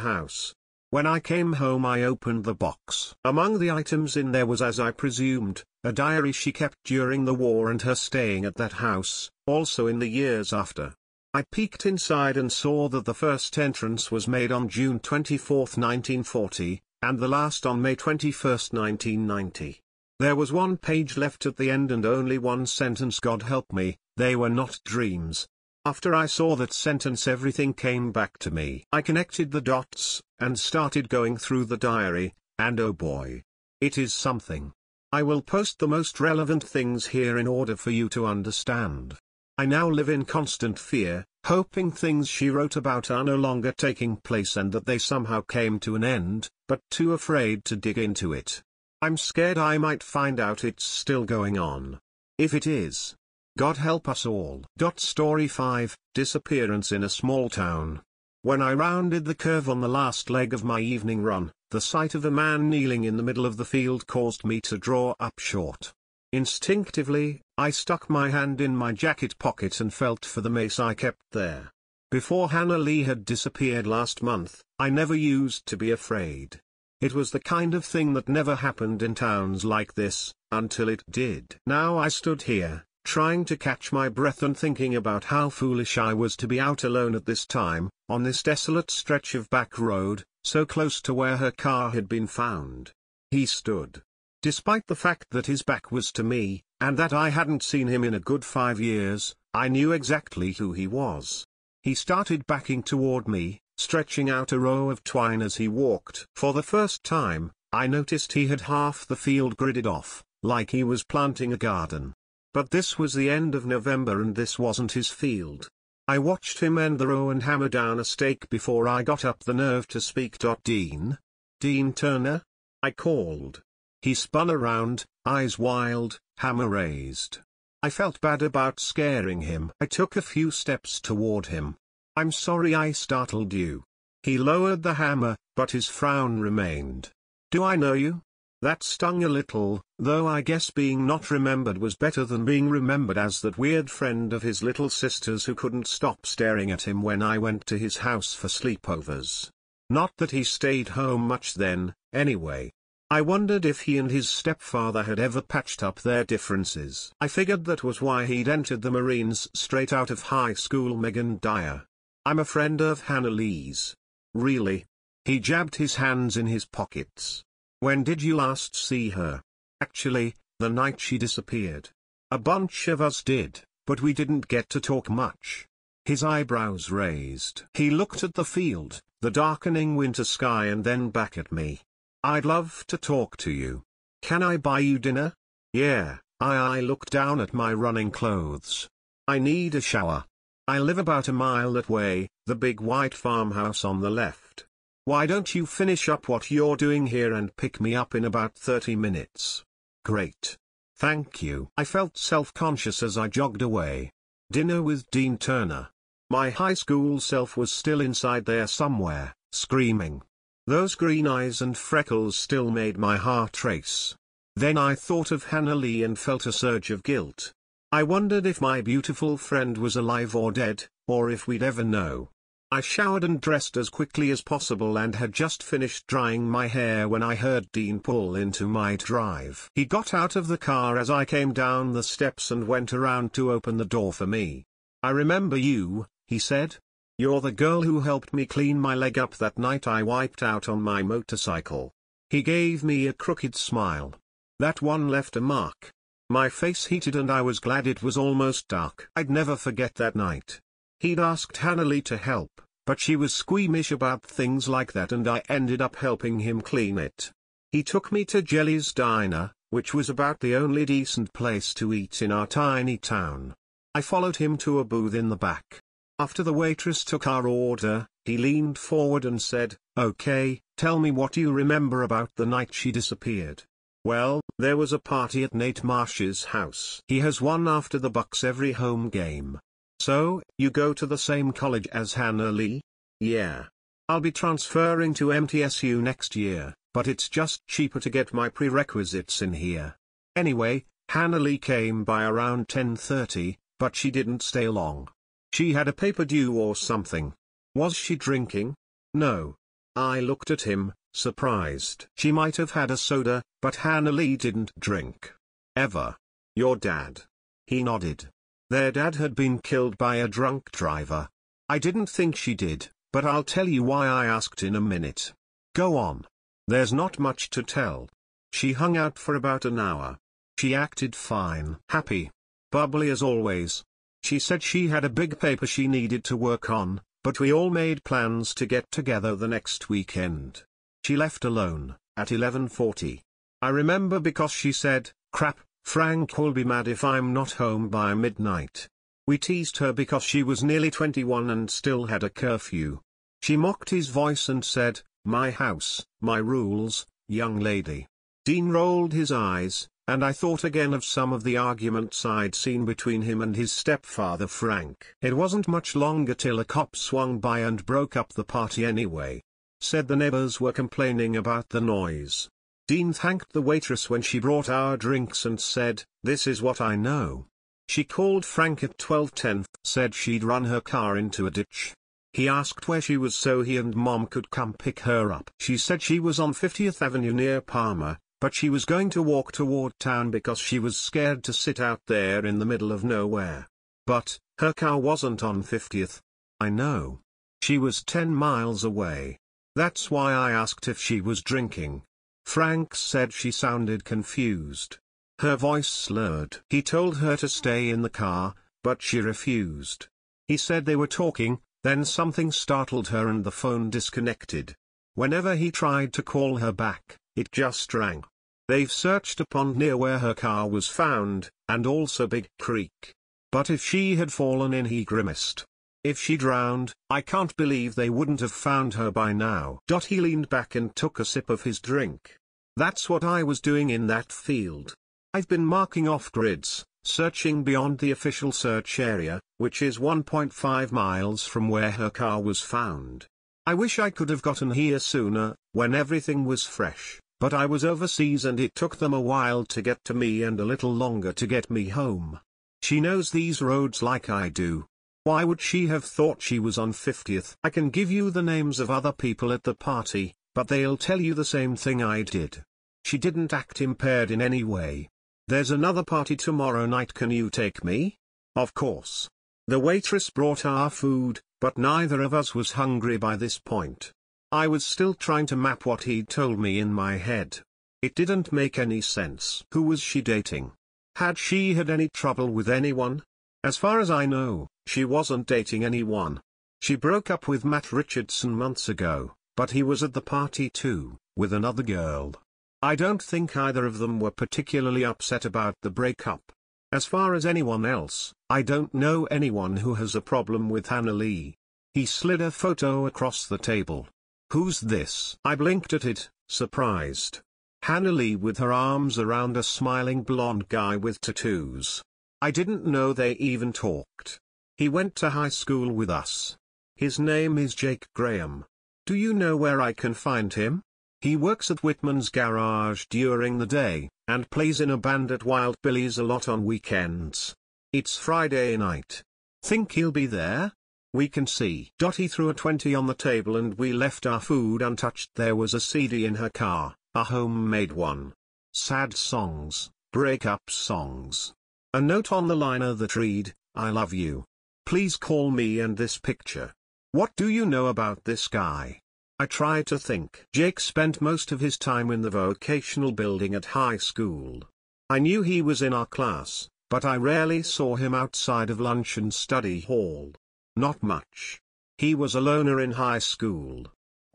house. When I came home I opened the box. Among the items in there was, as I presumed, a diary she kept during the war and her staying at that house, also in the years after. I peeked inside and saw that the first entrance was made on June 24, 1940, and the last on May 21, 1990. There was one page left at the end and only one sentence: God help me, they were not dreams. After I saw that sentence everything came back to me. I connected the dots, and started going through the diary, and oh boy. It is something. I will post the most relevant things here in order for you to understand. I now live in constant fear, hoping things she wrote about are no longer taking place and that they somehow came to an end, but too afraid to dig into it. I'm scared I might find out it's still going on. If it is, God help us all. Story 5, Disappearance in a Small Town. When I rounded the curve on the last leg of my evening run, the sight of a man kneeling in the middle of the field caused me to draw up short. Instinctively, I stuck my hand in my jacket pocket and felt for the mace I kept there. Before Hannah Lee had disappeared last month, I never used to be afraid. It was the kind of thing that never happened in towns like this, until it did. Now I stood here, trying to catch my breath and thinking about how foolish I was to be out alone at this time, on this desolate stretch of back road, so close to where her car had been found. He stood. Despite the fact that his back was to me, and that I hadn't seen him in a good 5 years, I knew exactly who he was. He started backing toward me, stretching out a row of twine as he walked. For the first time, I noticed he had half the field gridded off, like he was planting a garden. But this was the end of November and this wasn't his field. I watched him end the row and hammer down a stake before I got up the nerve to speak. Dean? Dean Turner? I called. He spun around, eyes wild, hammer raised. I felt bad about scaring him. I took a few steps toward him. I'm sorry I startled you. He lowered the hammer, but his frown remained. Do I know you? That stung a little, though I guess being not remembered was better than being remembered as that weird friend of his little sister's who couldn't stop staring at him when I went to his house for sleepovers. Not that he stayed home much then, anyway. I wondered if he and his stepfather had ever patched up their differences. I figured that was why he'd entered the Marines straight out of high school. Megan Dyer. I'm a friend of Hannah Lee's. Really? He jabbed his hands in his pockets. When did you last see her? Actually, the night she disappeared. A bunch of us did, but we didn't get to talk much. His eyebrows raised. He looked at the field, the darkening winter sky and then back at me. I'd love to talk to you. Can I buy you dinner? Yeah. I looked down at my running clothes. I need a shower. I live about a mile that way, the big white farmhouse on the left. Why don't you finish up what you're doing here and pick me up in about 30 minutes? Great. Thank you. I felt self-conscious as I jogged away. Dinner with Dean Turner. My high school self was still inside there somewhere, screaming. Those green eyes and freckles still made my heart race. Then I thought of Hannah Lee and felt a surge of guilt. I wondered if my beautiful friend was alive or dead, or if we'd ever know. I showered and dressed as quickly as possible and had just finished drying my hair when I heard Dean pull into my drive. He got out of the car as I came down the steps and went around to open the door for me. I remember you, he said. You're the girl who helped me clean my leg up that night I wiped out on my motorcycle. He gave me a crooked smile. That one left a mark. My face heated and I was glad it was almost dark. I'd never forget that night. He'd asked Hannah Lee to help, but she was squeamish about things like that and I ended up helping him clean it. He took me to Jelly's Diner, which was about the only decent place to eat in our tiny town. I followed him to a booth in the back. After the waitress took our order, he leaned forward and said, "Okay, tell me what you remember about the night she disappeared." Well, there was a party at Nate Marsh's house. He has one after the Bucks every home game. So, you go to the same college as Hannah Lee? Yeah. I'll be transferring to MTSU next year, but it's just cheaper to get my prerequisites in here. Anyway, Hannah Lee came by around 10:30, but she didn't stay long. She had a paper due or something. Was she drinking? No. I looked at him, surprised. She might have had a soda, but Hannah Lee didn't drink. Ever. Your dad? He nodded. Their dad had been killed by a drunk driver. I didn't think she did, but I'll tell you why I asked in a minute. Go on. There's not much to tell. She hung out for about an hour. She acted fine. Happy. Bubbly as always. She said she had a big paper she needed to work on, but we all made plans to get together the next weekend. She left alone, at 11:40. I remember because she said, "Crap, Frank will be mad if I'm not home by midnight." We teased her because she was nearly 21 and still had a curfew. She mocked his voice and said, "My house, my rules, young lady." Dean rolled his eyes, and I thought again of some of the arguments I'd seen between him and his stepfather Frank. It wasn't much longer till a cop swung by and broke up the party anyway. Said the neighbors were complaining about the noise. Dean thanked the waitress when she brought our drinks and said, "This is what I know." She called Frank at 12:10, said she'd run her car into a ditch. He asked where she was so he and Mom could come pick her up. She said she was on 50th Avenue near Palmer, but she was going to walk toward town because she was scared to sit out there in the middle of nowhere. But, her car wasn't on 50th. I know. She was 10 miles away. That's why I asked if she was drinking. Frank said she sounded confused. Her voice slurred. He told her to stay in the car, but she refused. He said they were talking, then something startled her and the phone disconnected. Whenever he tried to call her back, it just rang. They've searched a pond near where her car was found, and also Big Creek. But if she had fallen in, he grimaced. If she drowned, I can't believe they wouldn't have found her by now. He leaned back and took a sip of his drink. That's what I was doing in that field. I've been marking off grids, searching beyond the official search area, which is 1.5 miles from where her car was found. I wish I could have gotten here sooner, when everything was fresh, but I was overseas and it took them a while to get to me and a little longer to get me home. She knows these roads like I do. Why would she have thought she was on 50th? I can give you the names of other people at the party, but they'll tell you the same thing I did. She didn't act impaired in any way. There's another party tomorrow night, can you take me? Of course. The waitress brought our food, but neither of us was hungry by this point. I was still trying to map what he'd told me in my head. It didn't make any sense. Who was she dating? Had she had any trouble with anyone? As far as I know, she wasn't dating anyone. She broke up with Matt Richardson months ago, but he was at the party too, with another girl. I don't think either of them were particularly upset about the breakup. As far as anyone else, I don't know anyone who has a problem with Hannah Lee. He slid a photo across the table. Who's this? I blinked at it, surprised. Hannah Lee with her arms around a smiling blonde guy with tattoos. I didn't know they even talked. He went to high school with us. His name is Jake Graham. Do you know where I can find him? He works at Whitman's garage during the day, and plays in a band at Wild Billy's a lot on weekends. It's Friday night. Think he'll be there? We can see. He threw a 20 on the table and we left our food untouched. There was a CD in her car, a homemade one. Sad songs, breakup songs. A note on the liner that read, "I love you. Please call me," and this picture. What do you know about this guy? I try to think. Jake spent most of his time in the vocational building at high school. I knew he was in our class, but I rarely saw him outside of lunch and study hall. Not much. He was a loner in high school.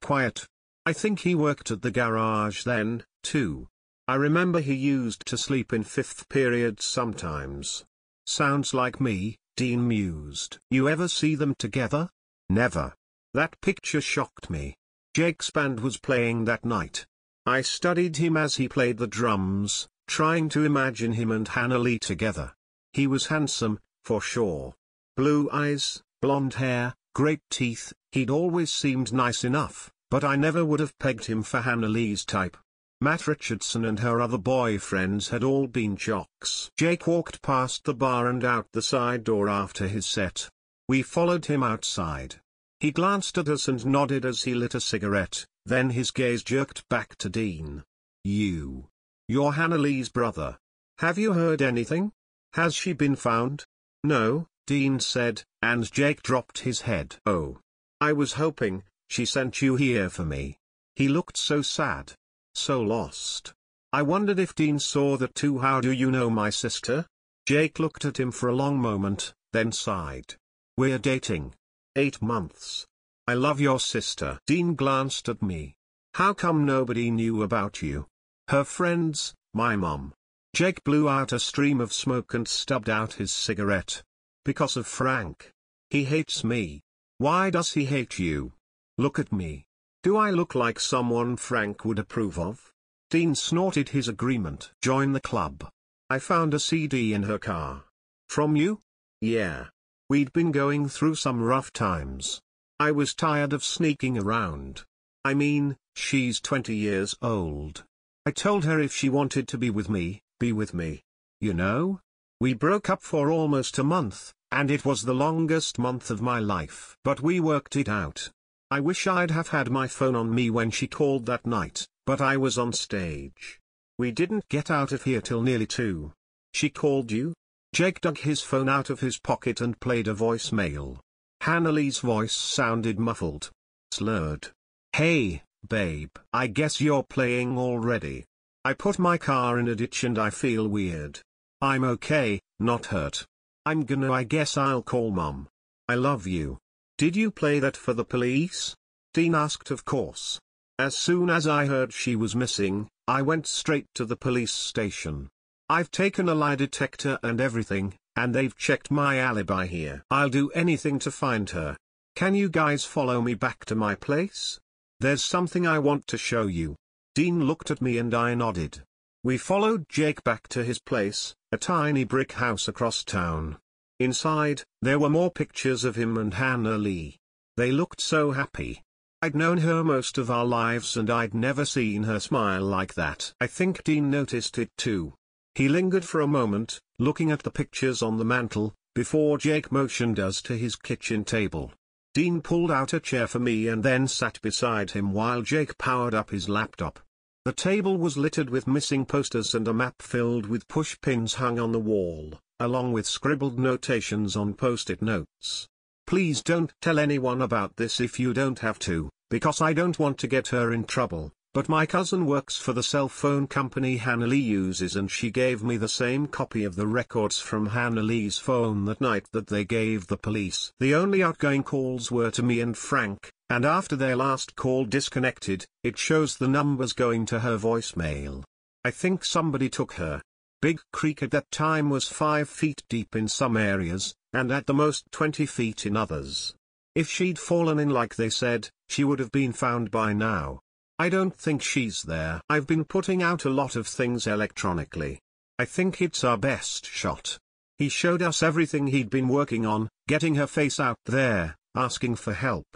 Quiet. I think he worked at the garage then, too. I remember he used to sleep in fifth period sometimes. Sounds like me, Dean mused. You ever see them together? Never. That picture shocked me. Jake's band was playing that night. I studied him as he played the drums, trying to imagine him and Hannah Lee together. He was handsome, for sure. Blue eyes, blonde hair, great teeth. He'd always seemed nice enough, but I never would have pegged him for Hannah Lee's type. Matt Richardson and her other boyfriends had all been jocks. Jake walked past the bar and out the side door after his set. We followed him outside. He glanced at us and nodded as he lit a cigarette, then his gaze jerked back to Dean. You're Hannah Lee's brother. Have you heard anything? Has she been found? No, Dean said, and Jake dropped his head. Oh. I was hoping, she sent you here for me. He looked so sad. So lost. I wondered if Dean saw that too. How do you know my sister? Jake looked at him for a long moment, then sighed. We're dating. 8 months. I love your sister. Dean glanced at me. How come nobody knew about you? Her friends, my mom. Jake blew out a stream of smoke and stubbed out his cigarette. Because of Frank. He hates me. Why does he hate you? Look at me. Do I look like someone Frank would approve of? Dean snorted his agreement. Join the club. I found a CD in her car. From you? Yeah. We'd been going through some rough times. I was tired of sneaking around. I mean, she's 20 years old. I told her if she wanted to be with me, be with me. You know? We broke up for almost a month, and it was the longest month of my life. But we worked it out. I wish I'd have had my phone on me when she called that night, but I was on stage. We didn't get out of here till nearly 2. She called you? Jake dug his phone out of his pocket and played a voicemail. Hannah Lee's voice sounded muffled. Slurred. Hey, babe. I guess you're playing already. I put my car in a ditch and I feel weird. I'm okay, not hurt. I guess I'll call Mom. I love you. Did you play that for the police? Dean asked, of course. As soon as I heard she was missing, I went straight to the police station. I've taken a lie detector and everything, and they've checked my alibi here. I'll do anything to find her. Can you guys follow me back to my place? There's something I want to show you. Dean looked at me and I nodded. We followed Jake back to his place, a tiny brick house across town. Inside, there were more pictures of him and Hannah Lee. They looked so happy. I'd known her most of our lives and I'd never seen her smile like that. I think Dean noticed it too. He lingered for a moment, looking at the pictures on the mantel, before Jake motioned us to his kitchen table. Dean pulled out a chair for me and then sat beside him while Jake powered up his laptop. The table was littered with missing posters and a map filled with push pins hung on the wall, along with scribbled notations on post-it notes. Please don't tell anyone about this if you don't have to, because I don't want to get her in trouble, but my cousin works for the cell phone company Hannah Lee uses and she gave me the same copy of the records from Hannah Lee's phone that night that they gave the police. The only outgoing calls were to me and Frank, and after their last call disconnected, it shows the numbers going to her voicemail. I think somebody took her. Big Creek at that time was 5 feet deep in some areas, and at the most 20 feet in others. If she'd fallen in like they said, she would have been found by now. I don't think she's there. I've been putting out a lot of things electronically. I think it's our best shot. He showed us everything he'd been working on, getting her face out there, asking for help.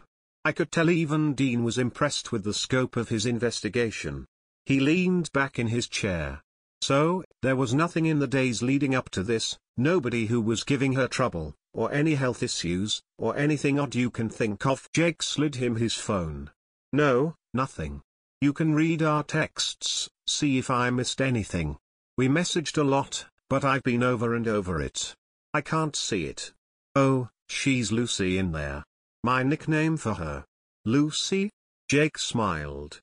I could tell even Dean was impressed with the scope of his investigation. He leaned back in his chair. So, there was nothing in the days leading up to this, nobody who was giving her trouble, or any health issues, or anything odd you can think of. Jake slid him his phone. No, nothing. You can read our texts, see if I missed anything. We messaged a lot, but I've been over and over it. I can't see it. Oh, she's Lucy in there. My nickname for her. Lucy? Jake smiled.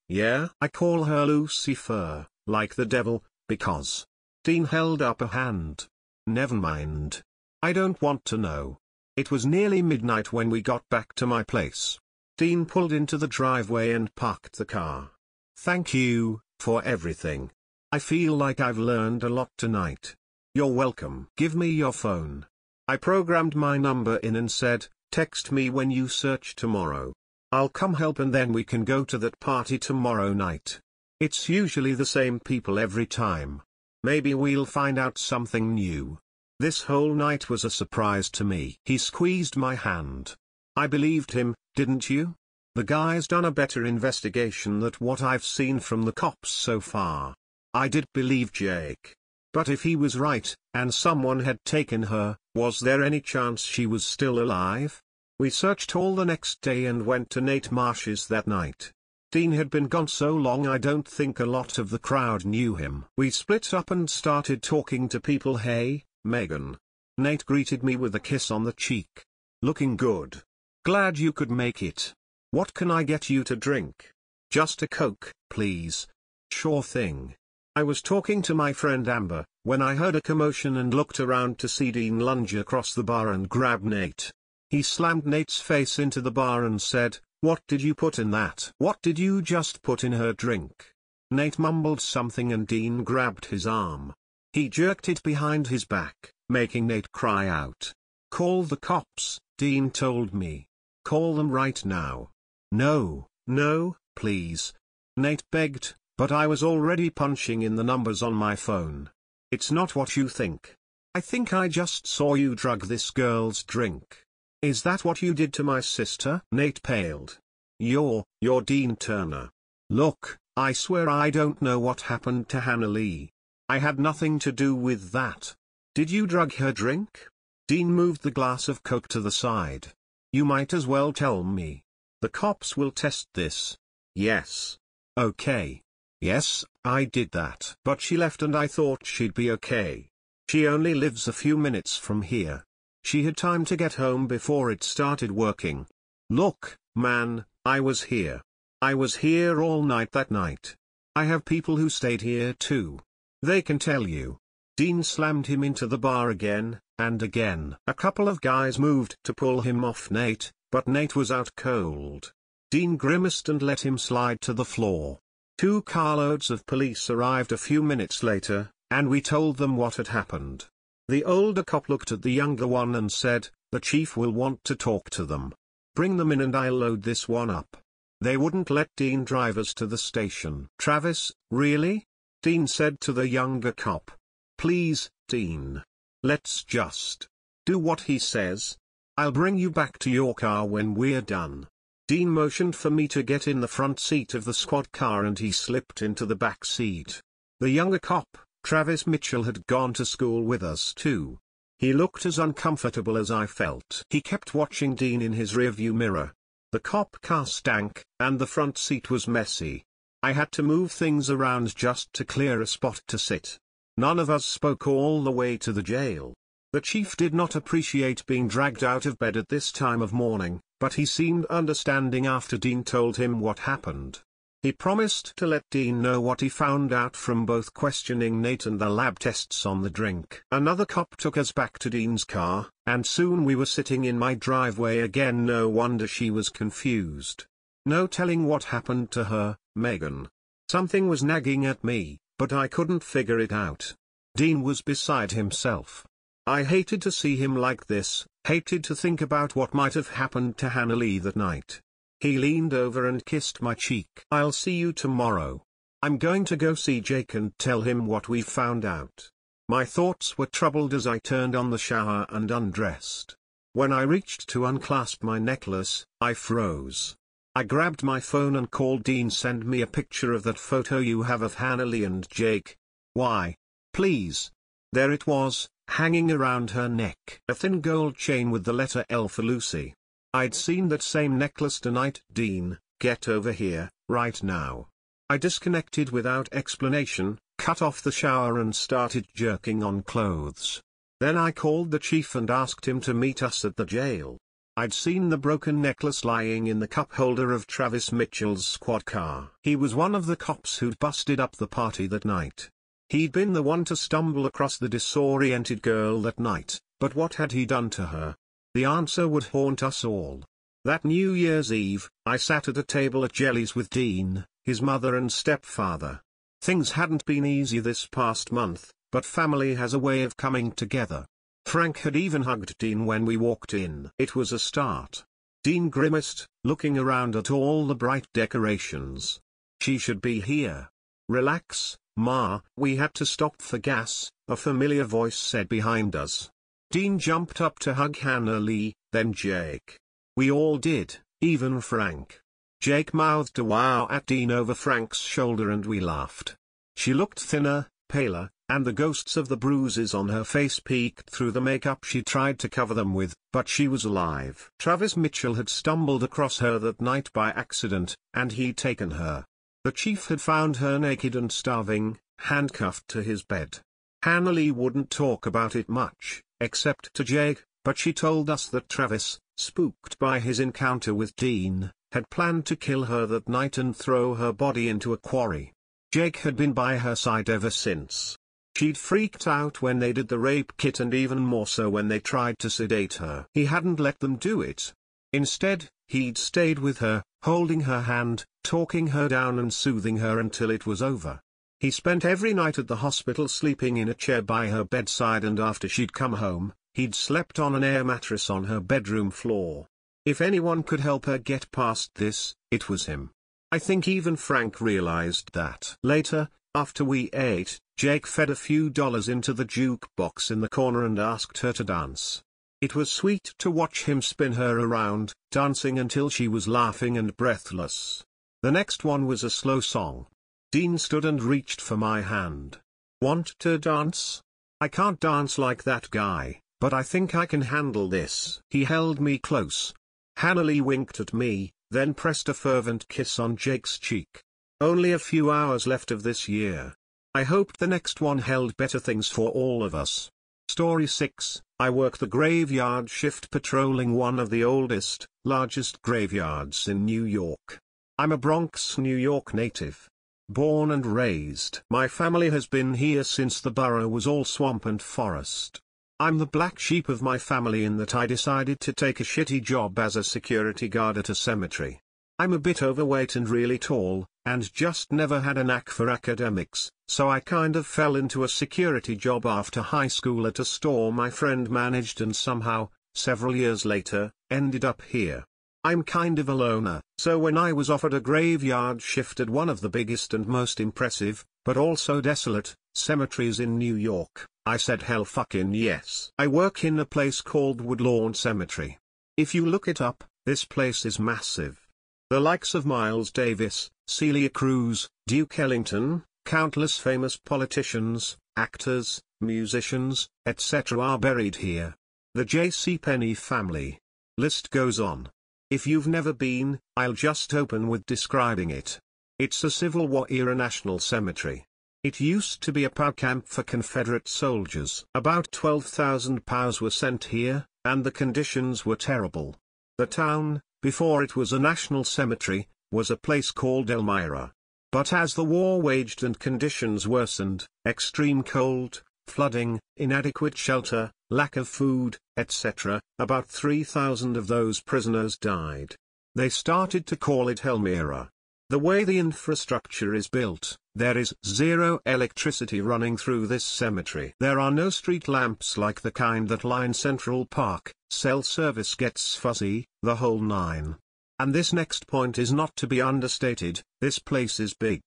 Yeah? I call her Lucifer, like the devil, because... Dean held up a hand. Never mind. I don't want to know. It was nearly midnight when we got back to my place. Dean pulled into the driveway and parked the car. Thank you, for everything. I feel like I've learned a lot tonight. You're welcome. Give me your phone. I programmed my number in and said, text me when you search tomorrow. I'll come help and then we can go to that party tomorrow night. It's usually the same people every time. Maybe we'll find out something new. This whole night was a surprise to me. He squeezed my hand. I believed him, didn't you? The guy's done a better investigation than what I've seen from the cops so far. I did believe Jake. But if he was right, and someone had taken her, was there any chance she was still alive? We searched all the next day and went to Nate Marsh's that night. Dean had been gone so long I don't think a lot of the crowd knew him. We split up and started talking to people. Hey, Megan. Nate greeted me with a kiss on the cheek. Looking good. Glad you could make it. What can I get you to drink? Just a Coke, please. Sure thing. I was talking to my friend Amber, when I heard a commotion and looked around to see Dean lunge across the bar and grab Nate. He slammed Nate's face into the bar and said, "What did you put in that? What did you just put in her drink?" Nate mumbled something and Dean grabbed his arm. He jerked it behind his back, making Nate cry out. "Call the cops," Dean told me. "Call them right now." No, please. Nate begged, but I was already punching in the numbers on my phone. "It's not what you think. I think I just saw you drug this girl's drink. Is that what you did to my sister?" Nate paled. You're Dean Turner. Look, I swear I don't know what happened to Hannah Lee. I had nothing to do with that. Did you drug her drink? Dean moved the glass of Coke to the side. You might as well tell me. The cops will test this. Yes. Okay. Yes, I did that. But she left and I thought she'd be okay. She only lives a few minutes from here. She had time to get home before it started working. Look, man, I was here. I was here all night that night. I have people who stayed here too. They can tell you. Dean slammed him into the bar again, and again. A couple of guys moved to pull him off Nate, but Nate was out cold. Dean grimaced and let him slide to the floor. 2 carloads of police arrived a few minutes later, and we told them what had happened. The older cop looked at the younger one and said, "The chief will want to talk to them. Bring them in and I'll load this one up." They wouldn't let Dean drive us to the station. "Travis, really?" Dean said to the younger cop. "Please, Dean. Let's just do what he says. I'll bring you back to your car when we're done." Dean motioned for me to get in the front seat of the squad car and he slipped into the back seat. The younger cop, Travis Mitchell, had gone to school with us too. He looked as uncomfortable as I felt. He kept watching Dean in his rearview mirror. The cop car stank, and the front seat was messy. I had to move things around just to clear a spot to sit. None of us spoke all the way to the jail. The chief did not appreciate being dragged out of bed at this time of morning, but he seemed understanding after Dean told him what happened. He promised to let Dean know what he found out from both questioning Nate and the lab tests on the drink. Another cop took us back to Dean's car, and soon we were sitting in my driveway again. No wonder she was confused. No telling what happened to her, Megan. Something was nagging at me, but I couldn't figure it out. Dean was beside himself. I hated to see him like this, hated to think about what might have happened to Hannah Lee that night. He leaned over and kissed my cheek. "I'll see you tomorrow. I'm going to go see Jake and tell him what we found out." My thoughts were troubled as I turned on the shower and undressed. When I reached to unclasp my necklace, I froze. I grabbed my phone and called Dean. "Send me a picture of that photo you have of Hannah Lee and Jake. Why? Please." There it was, hanging around her neck. A thin gold chain with the letter L for Lucy. I'd seen that same necklace tonight. "Dean, get over here, right now." I disconnected without explanation, cut off the shower and started jerking on clothes. Then I called the chief and asked him to meet us at the jail. I'd seen the broken necklace lying in the cup holder of Travis Mitchell's squad car. He was one of the cops who'd busted up the party that night. He'd been the one to stumble across the disoriented girl that night, but what had he done to her? The answer would haunt us all. That New Year's Eve, I sat at a table at Jelly's with Dean, his mother and stepfather. Things hadn't been easy this past month, but family has a way of coming together. Frank had even hugged Dean when we walked in. It was a start. Dean grimaced, looking around at all the bright decorations. "She should be here." "Relax, Ma, we had to stop for gas," a familiar voice said behind us. Dean jumped up to hug Hannah Lee, then Jake. We all did, even Frank. Jake mouthed a wow at Dean over Frank's shoulder and we laughed. She looked thinner, paler, and the ghosts of the bruises on her face peeked through the makeup she tried to cover them with, but she was alive. Travis Mitchell had stumbled across her that night by accident, and he'd taken her. The chief had found her naked and starving, handcuffed to his bed. Hannah Lee wouldn't talk about it much, except to Jake, but she told us that Travis, spooked by his encounter with Dean, had planned to kill her that night and throw her body into a quarry. Jake had been by her side ever since. She'd freaked out when they did the rape kit and even more so when they tried to sedate her. He hadn't let them do it. Instead, he'd stayed with her, holding her hand, talking her down and soothing her until it was over. He spent every night at the hospital sleeping in a chair by her bedside, and after she'd come home, he'd slept on an air mattress on her bedroom floor. If anyone could help her get past this, it was him. I think even Frank realized that. Later, after we ate, Jake fed a few dollars into the jukebox in the corner and asked her to dance. It was sweet to watch him spin her around, dancing until she was laughing and breathless. The next one was a slow song. Dean stood and reached for my hand. Want to dance? I can't dance like that guy, but I think I can handle this. He held me close. Hannah Lee winked at me, then pressed a fervent kiss on Jake's cheek. Only a few hours left of this year. I hoped the next one held better things for all of us. Story 6, I work the graveyard shift patrolling one of the oldest, largest graveyards in New York. I'm a Bronx, New York native. Born and raised. My family has been here since the borough was all swamp and forest. I'm the black sheep of my family in that I decided to take a shitty job as a security guard at a cemetery. I'm a bit overweight and really tall, and just never had a knack for academics, so I kind of fell into a security job after high school at a store my friend managed and somehow, several years later, ended up here. I'm kind of a loner, so when I was offered a graveyard shift at one of the biggest and most impressive, but also desolate, cemeteries in New York, I said hell fucking yes. I work in a place called Woodlawn Cemetery. If you look it up, this place is massive. The likes of Miles Davis, Celia Cruz, Duke Ellington, countless famous politicians, actors, musicians, etc. are buried here. The J.C. Penney family. List goes on. If you've never been, I'll just open with describing it. It's a Civil War-era national cemetery. It used to be a POW camp for Confederate soldiers. About 12,000 POWs were sent here, and the conditions were terrible. The town, before it was a national cemetery, was a place called Elmira. But as the war waged and conditions worsened, extreme cold, flooding, inadequate shelter, lack of food, etc., about 3,000 of those prisoners died. They started to call it Elmira. The way the infrastructure is built, there is zero electricity running through this cemetery. There are no street lamps like the kind that line Central Park, cell service gets fuzzy, the whole nine. And this next point is not to be understated, this place is big.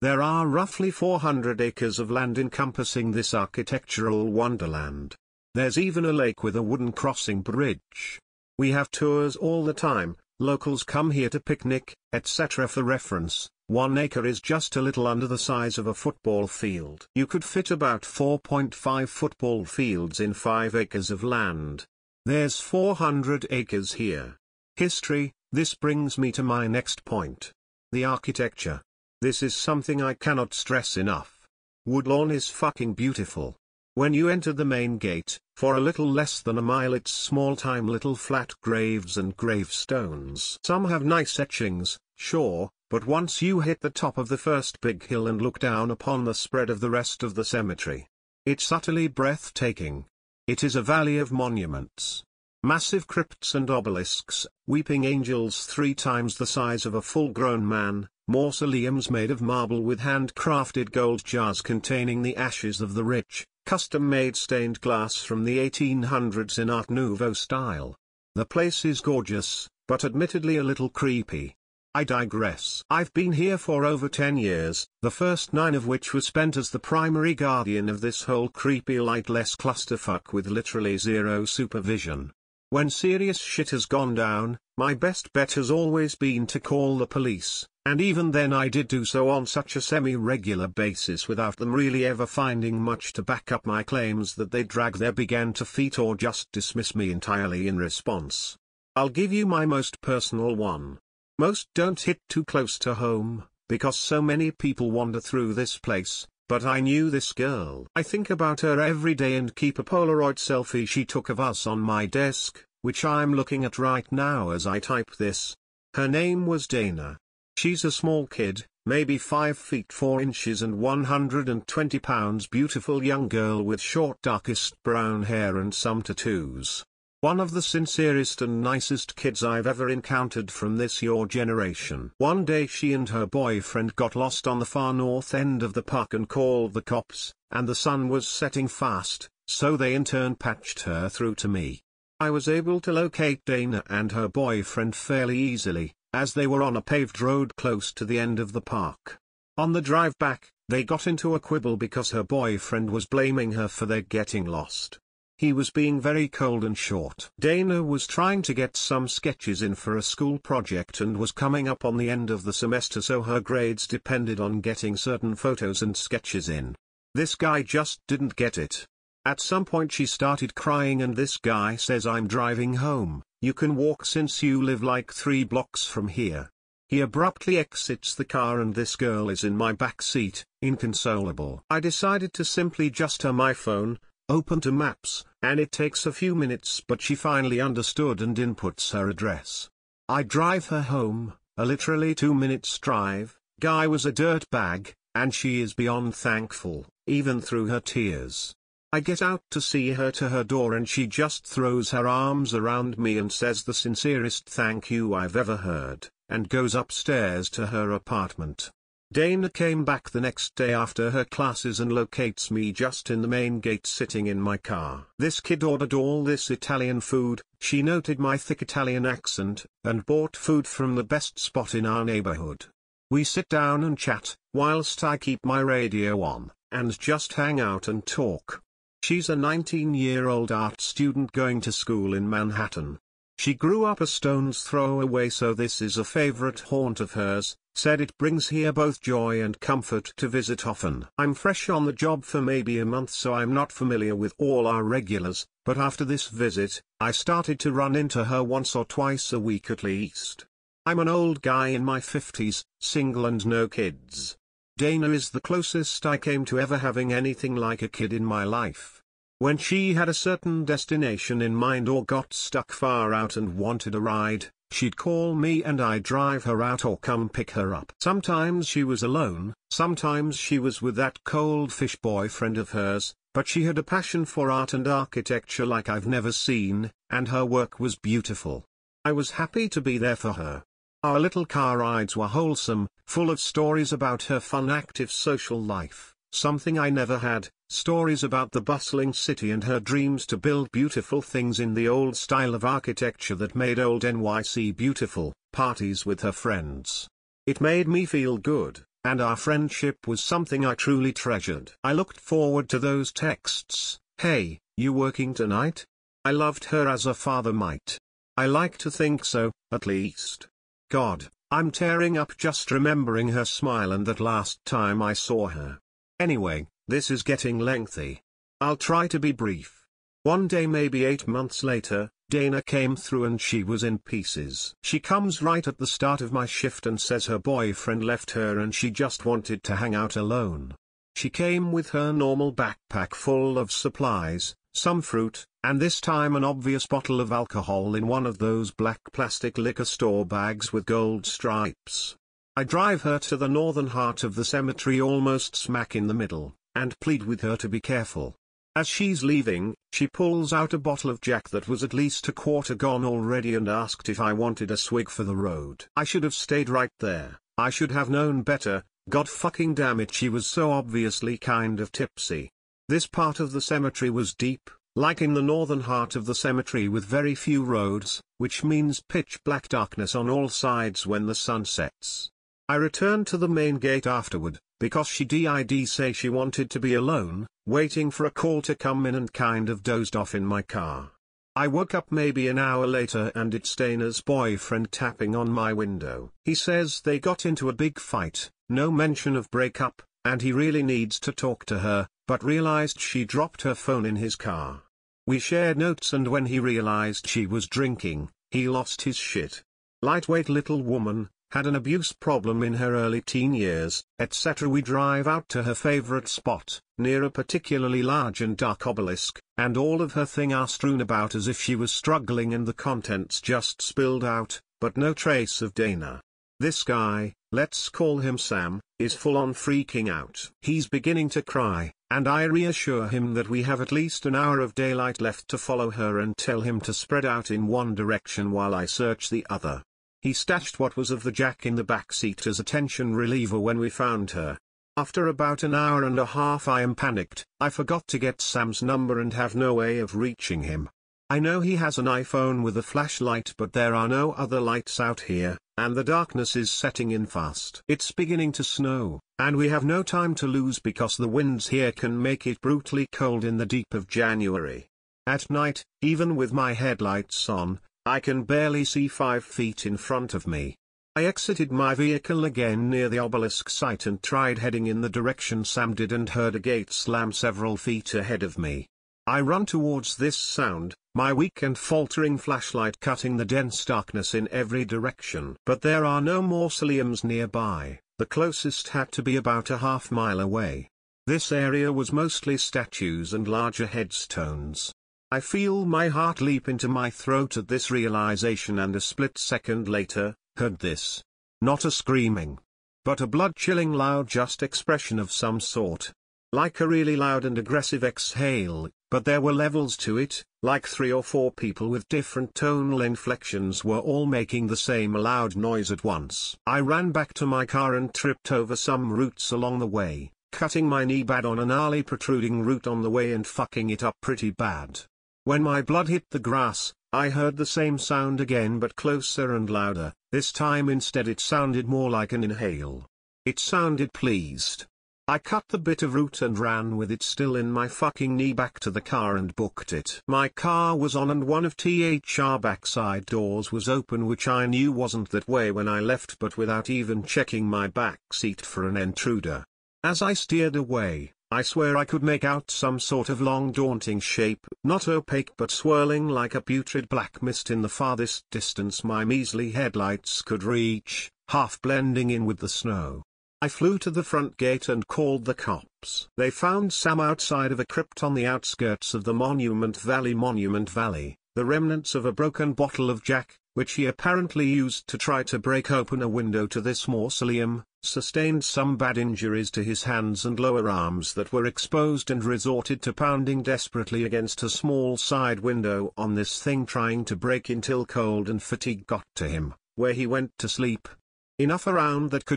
There are roughly 400 acres of land encompassing this architectural wonderland. There's even a lake with a wooden crossing bridge. We have tours all the time. Locals come here to picnic, etc. For reference, 1 acre is just a little under the size of a football field. You could fit about 4.5 football fields in 5 acres of land. There's 400 acres here. History, this brings me to my next point. The architecture. This is something I cannot stress enough. Woodlawn is fucking beautiful. When you enter the main gate, for a little less than a mile it's small-time little flat graves and gravestones. Some have nice etchings, sure, but once you hit the top of the first big hill and look down upon the spread of the rest of the cemetery, it's utterly breathtaking. It is a valley of monuments. Massive crypts and obelisks, weeping angels 3 times the size of a full-grown man, mausoleums made of marble with handcrafted gold jars containing the ashes of the rich, custom-made stained glass from the 1800s in Art Nouveau style. The place is gorgeous, but admittedly a little creepy. I digress. I've been here for over 10 years, the first 9 of which were spent as the primary guardian of this whole creepy lightless clusterfuck with literally zero supervision. When serious shit has gone down, my best bet has always been to call the police, and even then I did do so on such a semi-regular basis without them really ever finding much to back up my claims that they drag their big end to feet or just dismiss me entirely in response. I'll give you my most personal one. Most don't hit too close to home, because so many people wander through this place, but I knew this girl. I think about her every day and keep a Polaroid selfie she took of us on my desk, which I'm looking at right now as I type this. Her name was Dana. She's a small kid, maybe 5 feet 4 inches and 120 pounds, beautiful young girl with short darkest brown hair and some tattoos. One of the sincerest and nicest kids I've ever encountered from this your generation. One day she and her boyfriend got lost on the far north end of the park and called the cops, and the sun was setting fast, so they in turn patched her through to me. I was able to locate Dana and her boyfriend fairly easily, as they were on a paved road close to the end of the park. On the drive back, they got into a quibble because her boyfriend was blaming her for their getting lost. He was being very cold and short. Dana was trying to get some sketches in for a school project and was coming up on the end of the semester, so her grades depended on getting certain photos and sketches in. This guy just didn't get it. At some point she started crying and this guy says, "I'm driving home, you can walk since you live like 3 blocks from here." He abruptly exits the car and this girl is in my back seat, inconsolable. I decided to simply just turn my phone, open to maps, and it takes a few minutes, but she finally understood and inputs her address. I drive her home, a literally 2 minutes drive. Guy was a dirtbag, and she is beyond thankful, even through her tears. I get out to see her to her door and she just throws her arms around me and says the sincerest thank you I've ever heard, and goes upstairs to her apartment. Dana came back the next day after her classes and locates me just in the main gate sitting in my car. This kid ordered all this Italian food, she noted my thick Italian accent, and bought food from the best spot in our neighborhood. We sit down and chat, whilst I keep my radio on, and just hang out and talk. She's a 19-year-old art student going to school in Manhattan. She grew up a stone's throw away, so this is a favorite haunt of hers, said it brings here both joy and comfort to visit often. I'm fresh on the job for maybe a month, so I'm not familiar with all our regulars, but after this visit, I started to run into her once or twice a week at least. I'm an old guy in my 50s, single and no kids. Dana is the closest I came to ever having anything like a kid in my life. When she had a certain destination in mind or got stuck far out and wanted a ride, she'd call me and I'd drive her out or come pick her up. Sometimes she was alone, sometimes she was with that cold fish boyfriend of hers, but she had a passion for art and architecture like I've never seen, and her work was beautiful. I was happy to be there for her. Our little car rides were wholesome, full of stories about her fun, active social life, something I never had, stories about the bustling city and her dreams to build beautiful things in the old style of architecture that made old NYC beautiful, parties with her friends. It made me feel good, and our friendship was something I truly treasured. I looked forward to those texts. "Hey, you working tonight?" I loved her as a father might. I like to think so, at least. God, I'm tearing up just remembering her smile and that last time I saw her. Anyway, this is getting lengthy. I'll try to be brief. One day, maybe 8 months later, Dana came through and she was in pieces. She comes right at the start of my shift and says her boyfriend left her and she just wanted to hang out alone. She came with her normal backpack full of supplies, some fruit, and this time an obvious bottle of alcohol in one of those black plastic liquor store bags with gold stripes. I drive her to the northern heart of the cemetery, almost smack in the middle, and plead with her to be careful. As she's leaving, she pulls out a bottle of Jack that was at least a quarter gone already and asked if I wanted a swig for the road. I should have stayed right there. I should have known better. God fucking damn it, she was so obviously kind of tipsy. This part of the cemetery was deep, like in the northern heart of the cemetery, with very few roads, which means pitch black darkness on all sides when the sun sets. I returned to the main gate afterward, because she did say she wanted to be alone, waiting for a call to come in, and kind of dozed off in my car. I woke up maybe an hour later and it's Dana's boyfriend tapping on my window. He says they got into a big fight, no mention of breakup, and he really needs to talk to her, but realized she dropped her phone in his car. We shared notes, and when he realized she was drinking, he lost his shit. Lightweight little woman, had an abuse problem in her early teen years, etc. We drive out to her favorite spot, near a particularly large and dark obelisk, and all of her things are strewn about as if she was struggling and the contents just spilled out, but no trace of Dana. This guy, let's call him Sam, is full on freaking out. He's beginning to cry, and I reassure him that we have at least an hour of daylight left to follow her and tell him to spread out in one direction while I search the other. He stashed what was of the Jack in the back seat as a tension reliever when we found her. After about an hour and a half I am panicked. I forgot to get Sam's number and have no way of reaching him. I know he has an iPhone with a flashlight, but there are no other lights out here, and the darkness is setting in fast. It's beginning to snow, and we have no time to lose because the winds here can make it brutally cold in the deep of January. At night, even with my headlights on, I can barely see 5 feet in front of me. I exited my vehicle again near the obelisk site and tried heading in the direction Sam did and heard a gate slam several feet ahead of me. I run towards this sound, my weak and faltering flashlight cutting the dense darkness in every direction. But there are no mausoleums nearby, the closest had to be about a half-mile away. This area was mostly statues and larger headstones. I feel my heart leap into my throat at this realization, and a split second later, heard this. Not a screaming, but a blood-chilling loud just expression of some sort. Like a really loud and aggressive exhale, but there were levels to it, like 3 or 4 people with different tonal inflections were all making the same loud noise at once. I ran back to my car and tripped over some roots along the way, cutting my knee bad on a gnarly protruding root on the way and fucking it up pretty bad. When my blood hit the grass, I heard the same sound again but closer and louder. This time instead it sounded more like an inhale. It sounded pleased. I cut the bit of root and ran with it still in my fucking knee back to the car and booked it. My car was on and one of THR backside doors was open, which I knew wasn't that way when I left, but without even checking my back seat for an intruder. As I steered away, I swear I could make out some sort of long daunting shape, not opaque but swirling like a putrid black mist in the farthest distance my measly headlights could reach, half blending in with the snow. I flew to the front gate and called the cops. They found Sam outside of a crypt on the outskirts of the Monument Valley, the remnants of a broken bottle of Jack, which he apparently used to try to break open a window to this mausoleum, sustained some bad injuries to his hands and lower arms that were exposed, and resorted to pounding desperately against a small side window on this thing, trying to break in till cold and fatigue got to him, where he went to sleep. Enough around that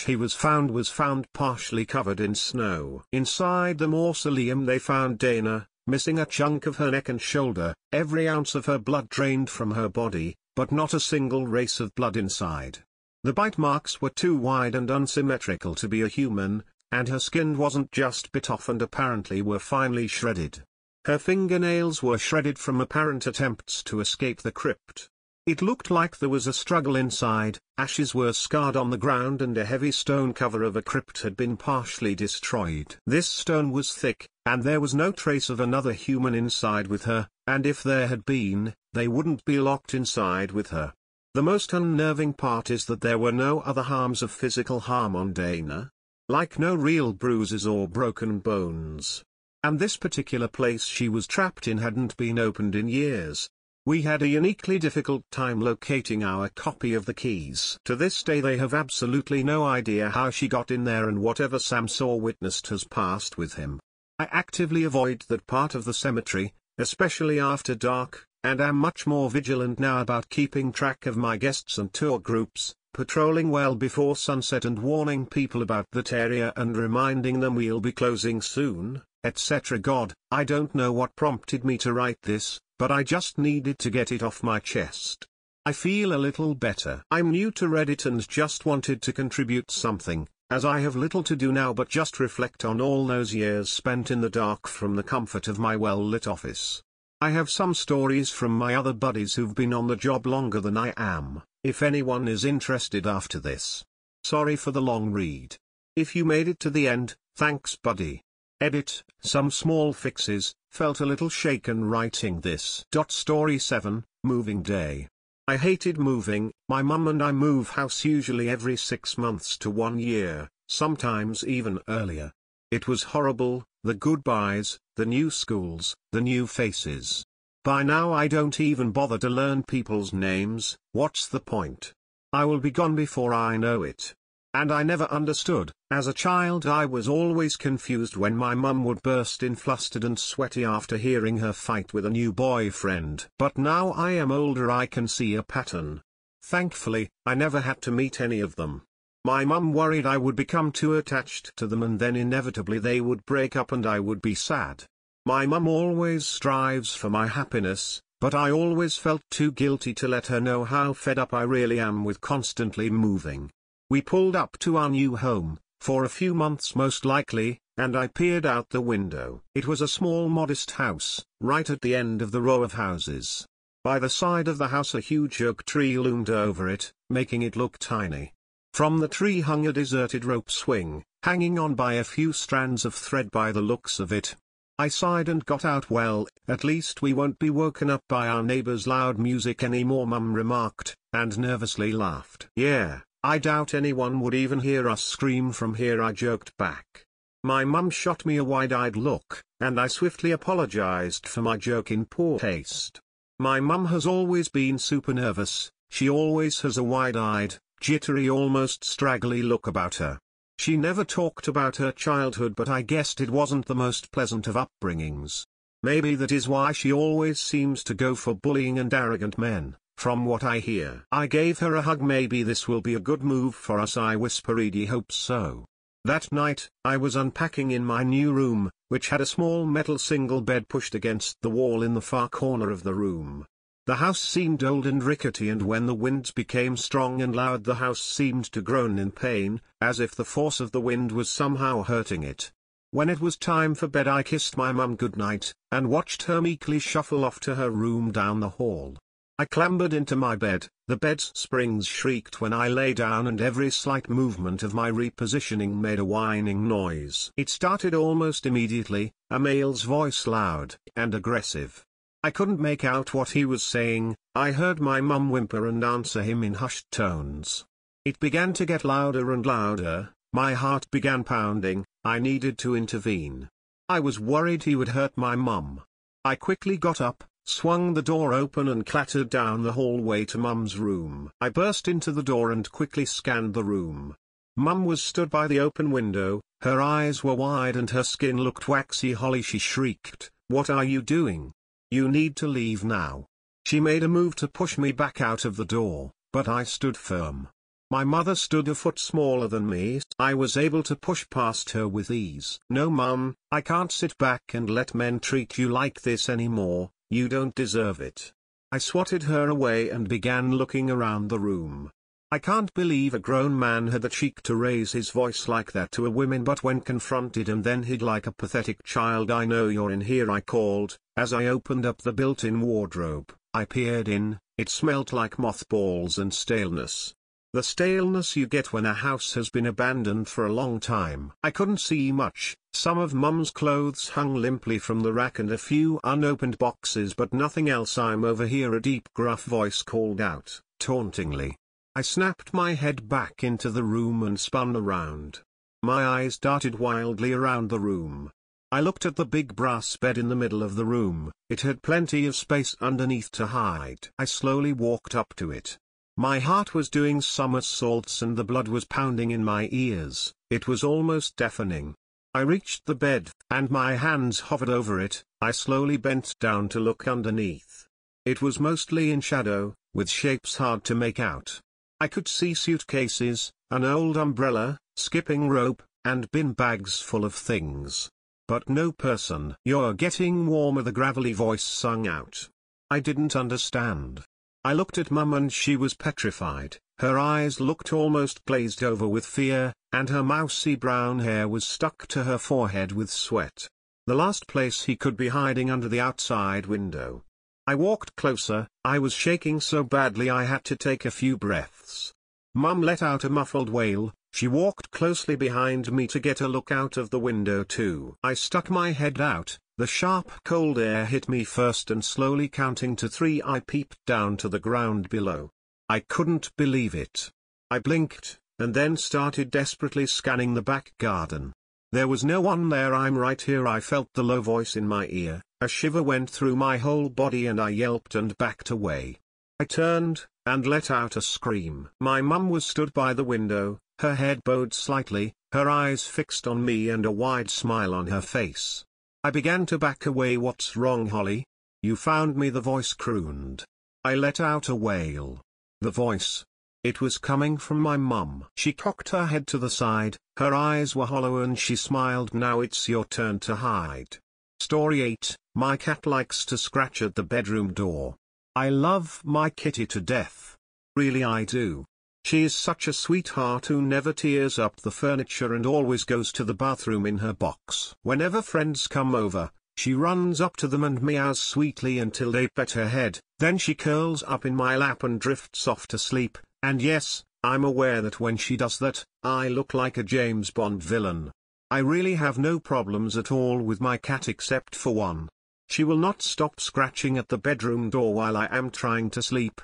he was found partially covered in snow. Inside the mausoleum they found Dana, missing a chunk of her neck and shoulder, every ounce of her blood drained from her body, but not a single race of blood inside. The bite marks were too wide and unsymmetrical to be a human, and her skin wasn't just bit off and apparently were finely shredded. Her fingernails were shredded from apparent attempts to escape the crypt. It looked like there was a struggle inside, ashes were scarred on the ground and a heavy stone cover of a crypt had been partially destroyed. This stone was thick, and there was no trace of another human inside with her, and if there had been, they wouldn't be locked inside with her. The most unnerving part is that there were no other harms of physical harm on Dana. Like no real bruises or broken bones. And this particular place she was trapped in hadn't been opened in years. We had a uniquely difficult time locating our copy of the keys. To this day they have absolutely no idea how she got in there, and whatever Sam saw or witnessed has passed with him. I actively avoid that part of the cemetery, especially after dark, and am much more vigilant now about keeping track of my guests and tour groups, patrolling well before sunset and warning people about that area and reminding them we'll be closing soon, etc. God, I don't know what prompted me to write this, but I just needed to get it off my chest. I feel a little better. I'm new to Reddit and just wanted to contribute something, as I have little to do now but just reflect on all those years spent in the dark from the comfort of my well-lit office. I have some stories from my other buddies who've been on the job longer than I am, if anyone is interested after this. Sorry for the long read. If you made it to the end, thanks buddy. Edit, some small fixes, felt a little shaken writing this. Story 7, Moving Day. I hated moving. My mum and I move house usually every 6 months to 1 year, sometimes even earlier. It was horrible, the goodbyes, the new schools, the new faces. By now I don't even bother to learn people's names. What's the point? I will be gone before I know it. And I never understood. As a child I was always confused when my mum would burst in flustered and sweaty after hearing her fight with a new boyfriend. But now I am older I can see a pattern. Thankfully, I never had to meet any of them. My mum worried I would become too attached to them and then inevitably they would break up and I would be sad. My mum always strives for my happiness, but I always felt too guilty to let her know how fed up I really am with constantly moving. We pulled up to our new home, for a few months most likely, and I peered out the window. It was a small modest house, right at the end of the row of houses. By the side of the house a huge oak tree loomed over it, making it look tiny. From the tree hung a deserted rope swing, hanging on by a few strands of thread by the looks of it. I sighed and got out. Well, at least we won't be woken up by our neighbor's loud music anymore, Mum remarked, and nervously laughed. Yeah, I doubt anyone would even hear us scream from here, I joked back. My mum shot me a wide-eyed look, and I swiftly apologized for my joke in poor taste. My mum has always been super nervous, she always has a wide-eyed, jittery, almost straggly look about her. She never talked about her childhood, but I guessed it wasn't the most pleasant of upbringings. Maybe that is why she always seems to go for bullying and arrogant men, from what I hear. I gave her a hug. Maybe this will be a good move for us, I whispered. Hope so. That night, I was unpacking in my new room, which had a small metal single bed pushed against the wall in the far corner of the room. The house seemed old and rickety, and when the winds became strong and loud the house seemed to groan in pain, as if the force of the wind was somehow hurting it. When it was time for bed I kissed my mum goodnight, and watched her meekly shuffle off to her room down the hall. I clambered into my bed, the bed's springs shrieked when I lay down, and every slight movement of my repositioning made a whining noise. It started almost immediately, a male's voice, loud and aggressive. I couldn't make out what he was saying. I heard my mum whimper and answer him in hushed tones. It began to get louder and louder, my heart began pounding, I needed to intervene. I was worried he would hurt my mum. I quickly got up, swung the door open and clattered down the hallway to Mum's room. I burst into the door and quickly scanned the room. Mum was stood by the open window, her eyes were wide and her skin looked waxy. Holly, she shrieked, what are you doing? You need to leave now. She made a move to push me back out of the door, but I stood firm. My mother stood a foot smaller than me. I was able to push past her with ease. No, Mum, I can't sit back and let men treat you like this anymore. You don't deserve it. I swatted her away and began looking around the room. I can't believe a grown man had the cheek to raise his voice like that to a woman, but when confronted and then hid like a pathetic child. I know you're in here, I called. As I opened up the built-in wardrobe, I peered in. It smelled like mothballs and staleness. The staleness you get when a house has been abandoned for a long time. I couldn't see much. Some of Mum's clothes hung limply from the rack and a few unopened boxes, but nothing else. I'm over here, a deep gruff voice called out, tauntingly. I snapped my head back into the room and spun around. My eyes darted wildly around the room. I looked at the big brass bed in the middle of the room. It had plenty of space underneath to hide. I slowly walked up to it. My heart was doing somersaults and the blood was pounding in my ears. It was almost deafening. I reached the bed, and my hands hovered over it. I slowly bent down to look underneath. It was mostly in shadow, with shapes hard to make out. I could see suitcases, an old umbrella, skipping rope, and bin bags full of things. But no person. You're getting warmer, the gravelly voice sung out. I didn't understand. I looked at Mum and she was petrified. Her eyes looked almost glazed over with fear, and her mousy brown hair was stuck to her forehead with sweat. The last place he could be hiding under the outside window. I walked closer. I was shaking so badly I had to take a few breaths. Mum let out a muffled wail. She walked closely behind me to get a look out of the window too. I stuck my head out. The sharp cold air hit me first, and slowly counting to 3 I peeped down to the ground below. I couldn't believe it. I blinked, and then started desperately scanning the back garden. There was no one there. I'm right here. I felt the low voice in my ear. A shiver went through my whole body and I yelped and backed away. I turned, and let out a scream. My mum was stood by the window, her head bowed slightly, her eyes fixed on me and a wide smile on her face. I began to back away. What's wrong, Holly? You found me, the voice crooned. I let out a wail. The voice. It was coming from my mum. She cocked her head to the side, her eyes were hollow and she smiled. Now it's your turn to hide. Story 8, my cat likes to scratch at the bedroom door. I love my kitty to death. Really I do. She is such a sweetheart who never tears up the furniture and always goes to the bathroom in her box. Whenever friends come over, she runs up to them and meows sweetly until they pet her head, then she curls up in my lap and drifts off to sleep, and yes, I'm aware that when she does that, I look like a James Bond villain. I really have no problems at all with my cat except for one. She will not stop scratching at the bedroom door while I am trying to sleep.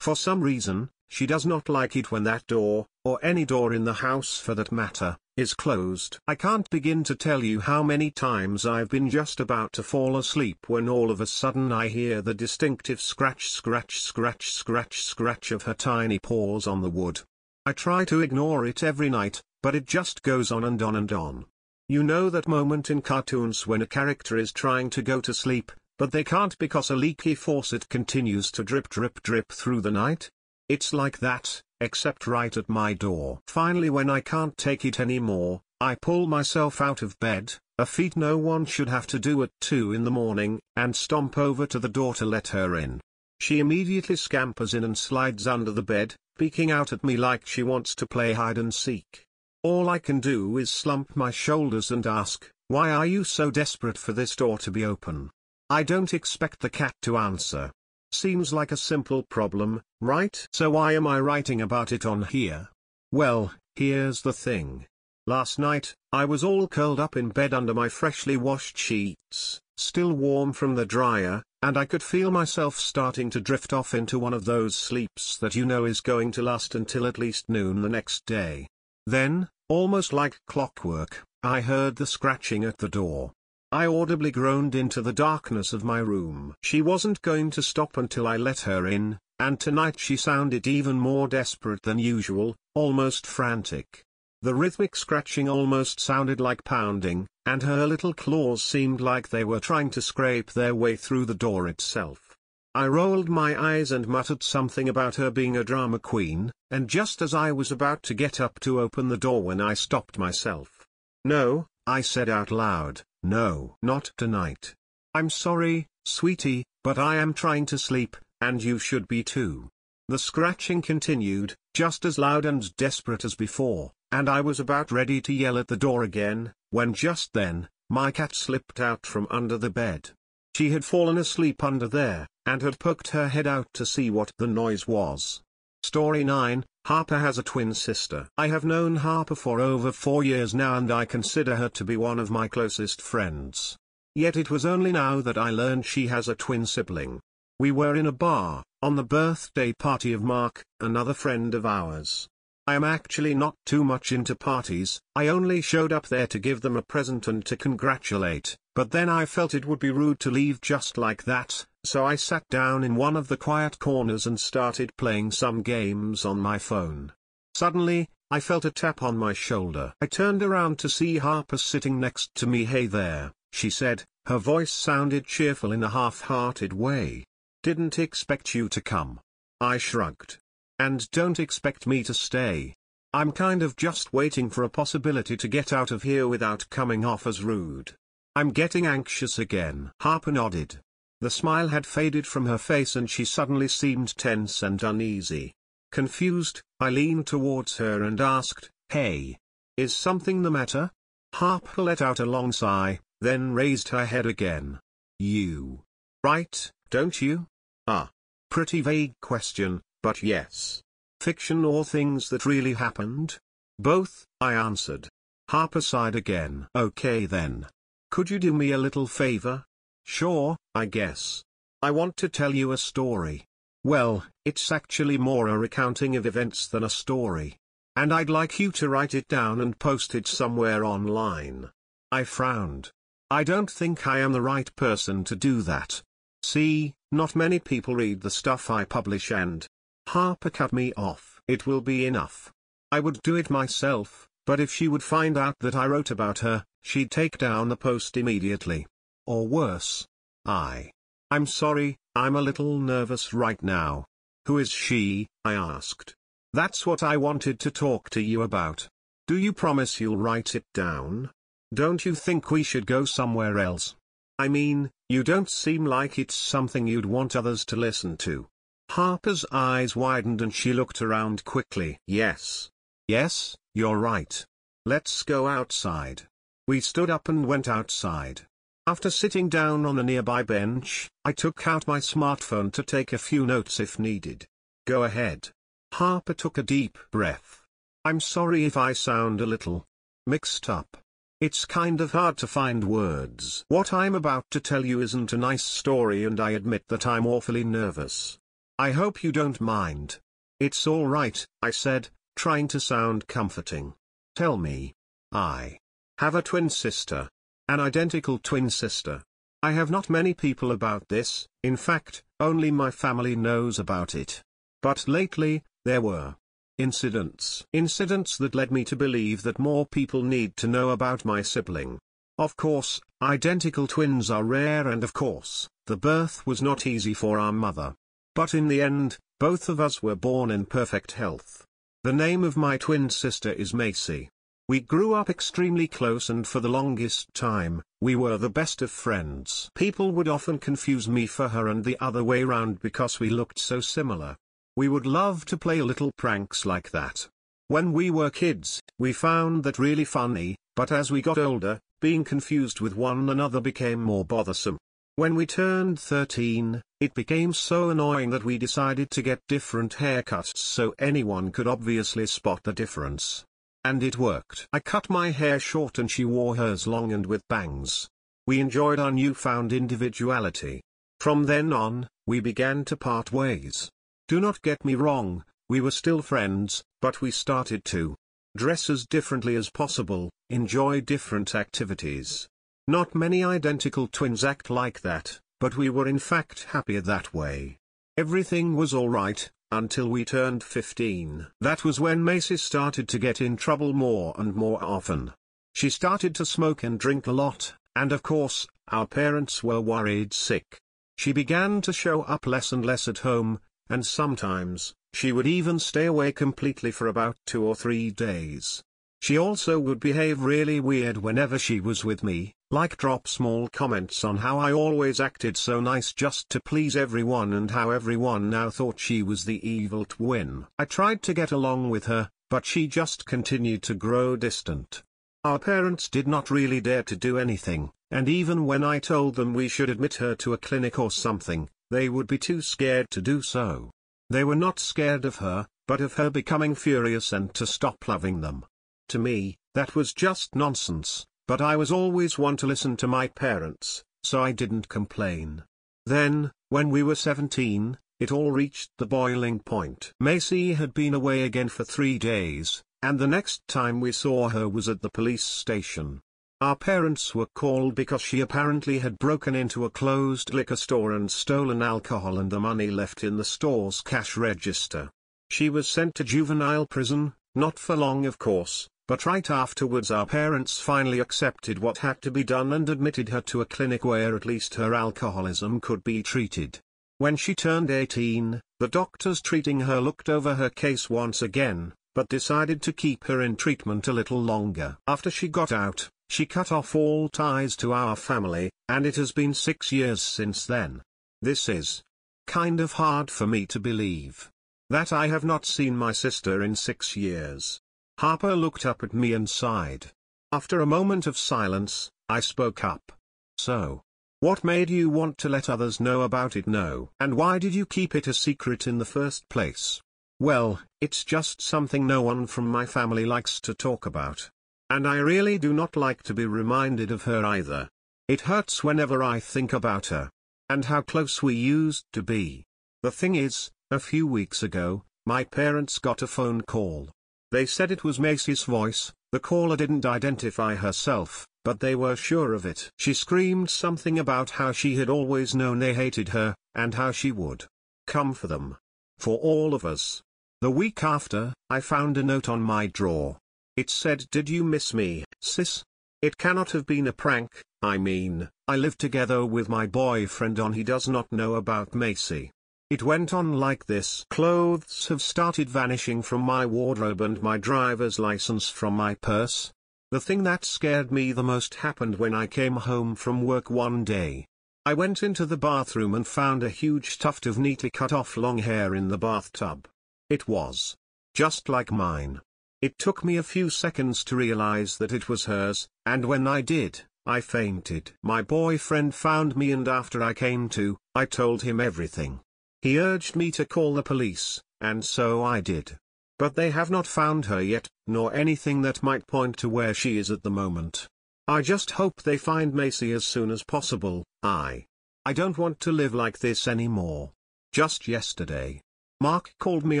For some reason, she does not like it when that door, or any door in the house for that matter, is closed. I can't begin to tell you how many times I've been just about to fall asleep when all of a sudden I hear the distinctive scratch scratch scratch scratch scratch of her tiny paws on the wood. I try to ignore it every night, but it just goes on and on and on. You know that moment in cartoons when a character is trying to go to sleep, but they can't because a leaky faucet continues to drip drip drip through the night? It's like that, except right at my door. Finally, when I can't take it anymore, I pull myself out of bed, a feat no one should have to do at 2 in the morning, and stomp over to the door to let her in. She immediately scampers in and slides under the bed, peeking out at me like she wants to play hide and seek. All I can do is slump my shoulders and ask, "Why are you so desperate for this door to be open?" I don't expect the cat to answer. Seems like a simple problem, right? So why am I writing about it on here? Well, here's the thing. Last night, I was all curled up in bed under my freshly washed sheets, still warm from the dryer, and I could feel myself starting to drift off into one of those sleeps that you know is going to last until at least noon the next day. Then, almost like clockwork, I heard the scratching at the door. I audibly groaned into the darkness of my room. She wasn't going to stop until I let her in, and tonight she sounded even more desperate than usual, almost frantic. The rhythmic scratching almost sounded like pounding, and her little claws seemed like they were trying to scrape their way through the door itself. I rolled my eyes and muttered something about her being a drama queen, and just as I was about to get up to open the door when I stopped myself. "No," I said out loud, "no, not tonight. I'm sorry, sweetie, but I am trying to sleep, and you should be too." The scratching continued, just as loud and desperate as before, and I was about ready to yell at the door again, when just then, my cat slipped out from under the bed. She had fallen asleep under there, and had poked her head out to see what the noise was. Story 9, Harper has a twin sister. I have known Harper for over 4 years now and I consider her to be one of my closest friends. Yet it was only now that I learned she has a twin sibling. We were in a bar, on the birthday party of Mark, another friend of ours. I am actually not too much into parties, I only showed up there to give them a present and to congratulate, but then I felt it would be rude to leave just like that, so I sat down in one of the quiet corners and started playing some games on my phone. Suddenly, I felt a tap on my shoulder. I turned around to see Harper sitting next to me. "Hey there," she said, her voice sounded cheerful in a half-hearted way. "Didn't expect you to come." I shrugged. "And don't expect me to stay. I'm kind of just waiting for a possibility to get out of here without coming off as rude. I'm getting anxious again." Harper nodded. The smile had faded from her face and she suddenly seemed tense and uneasy. Confused, I leaned towards her and asked, "Hey, is something the matter?" Harper let out a long sigh, then raised her head again. "You write, don't you?" "Ah. Pretty vague question, but yes." "Fiction or things that really happened?" "Both," I answered. Harper sighed again. "Okay then. Could you do me a little favor?" "Sure, I guess. I want to tell you a story. Well, it's actually more a recounting of events than a story. And I'd like you to write it down and post it somewhere online." I frowned. I don't think I am the right person to do that. See, not many people read the stuff I publish and... Harper cut me off. "It will be enough. I would do it myself, but if she would find out that I wrote about her, she'd take down the post immediately. Or worse. I'm sorry, I'm a little nervous right now." "Who is she?" I asked. "That's what I wanted to talk to you about. Do you promise you'll write it down? Don't you think we should go somewhere else? I mean, you don't seem like it's something you'd want others to listen to." Harper's eyes widened and she looked around quickly. Yes. Yes, you're right. Let's go outside. We stood up and went outside. After sitting down on a nearby bench, I took out my smartphone to take a few notes if needed. Go ahead. Harper took a deep breath. I'm sorry if I sound a little mixed up. It's kind of hard to find words. What I'm about to tell you isn't a nice story and I admit that I'm awfully nervous. I hope you don't mind. It's all right, I said, trying to sound comforting. Tell me. I have a twin sister. An identical twin sister. I have not many people about this, in fact, only my family knows about it. But lately, there were incidents that led me to believe that more people need to know about my sibling. Of course, identical twins are rare and of course, the birth was not easy for our mother. But in the end, both of us were born in perfect health. The name of my twin sister is Macy. We grew up extremely close and for the longest time, we were the best of friends. People would often confuse me for her and the other way round because we looked so similar. We would love to play little pranks like that. When we were kids, we found that really funny, but as we got older, being confused with one another became more bothersome. When we turned 13, it became so annoying that we decided to get different haircuts so anyone could obviously spot the difference. And it worked. I cut my hair short and she wore hers long and with bangs. We enjoyed our newfound individuality. From then on, we began to part ways. Do not get me wrong, we were still friends, but we started to dress as differently as possible, enjoy different activities. Not many identical twins act like that, but we were in fact happier that way. Everything was alright, until we turned 15. That was when Macy started to get in trouble more and more often. She started to smoke and drink a lot, and of course, our parents were worried sick. She began to show up less and less at home, and sometimes, she would even stay away completely for about 2 or 3 days. She also would behave really weird whenever she was with me, like drop small comments on how I always acted so nice just to please everyone and how everyone now thought she was the evil twin. I tried to get along with her, but she just continued to grow distant. Our parents did not really dare to do anything, and even when I told them we should admit her to a clinic or something, they would be too scared to do so. They were not scared of her, but of her becoming furious and to stop loving them. To me, that was just nonsense, but I was always one to listen to my parents, so I didn't complain. Then, when we were 17, it all reached the boiling point. Macy had been away again for 3 days, and the next time we saw her was at the police station. Our parents were called because she apparently had broken into a closed liquor store and stolen alcohol and the money left in the store's cash register. She was sent to juvenile prison, not for long of course, but right afterwards our parents finally accepted what had to be done and admitted her to a clinic where at least her alcoholism could be treated. When she turned 18, the doctors treating her looked over her case once again, but decided to keep her in treatment a little longer. After she got out, she cut off all ties to our family, and it has been 6 years since then. This is kind of hard for me to believe that I have not seen my sister in 6 years. Harper looked up at me and sighed. After a moment of silence, I spoke up. So, what made you want to let others know about it? No. And why did you keep it a secret in the first place? Well, it's just something no one from my family likes to talk about. And I really do not like to be reminded of her either. It hurts whenever I think about her. And how close we used to be. The thing is, a few weeks ago, my parents got a phone call. They said it was Macy's voice. The caller didn't identify herself, but they were sure of it. She screamed something about how she had always known they hated her, and how she would come for them. For all of us. The week after, I found a note on my drawer. It said, "Did you miss me, sis? It cannot have been a prank, I mean, I live together with my boyfriend and he does not know about Macy." It went on like this. Clothes have started vanishing from my wardrobe and my driver's license from my purse. The thing that scared me the most happened when I came home from work one day. I went into the bathroom and found a huge tuft of neatly cut off long hair in the bathtub. It was just like mine. It took me a few seconds to realize that it was hers, and when I did, I fainted. My boyfriend found me, and after I came to, I told him everything. He urged me to call the police, and so I did. But they have not found her yet, nor anything that might point to where she is at the moment. I just hope they find Macy as soon as possible. I don't want to live like this anymore. Just yesterday, Mark called me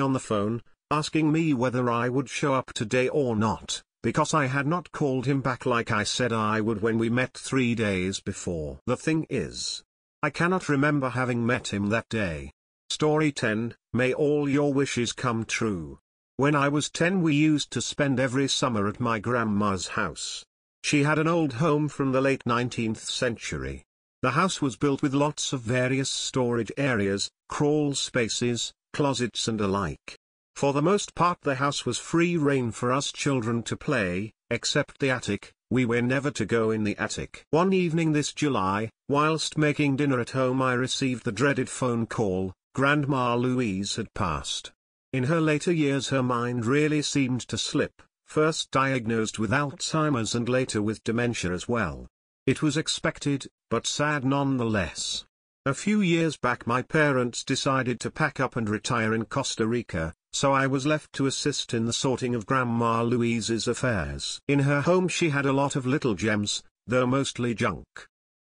on the phone, asking me whether I would show up today or not, because I had not called him back like I said I would when we met 3 days before. The thing is, I cannot remember having met him that day. Story 10, May all your wishes come true. When I was 10 we used to spend every summer at my grandma's house. She had an old home from the late 19th century. The house was built with lots of various storage areas, crawl spaces, closets and alike. For the most part the house was free rein for us children to play, except the attic. We were never to go in the attic. One evening this July, whilst making dinner at home, I received the dreaded phone call. Grandma Louise had passed. In her later years her mind really seemed to slip, first diagnosed with Alzheimer's and later with dementia as well. It was expected, but sad nonetheless. A few years back my parents decided to pack up and retire in Costa Rica, so I was left to assist in the sorting of Grandma Louise's affairs. In her home she had a lot of little gems, though mostly junk.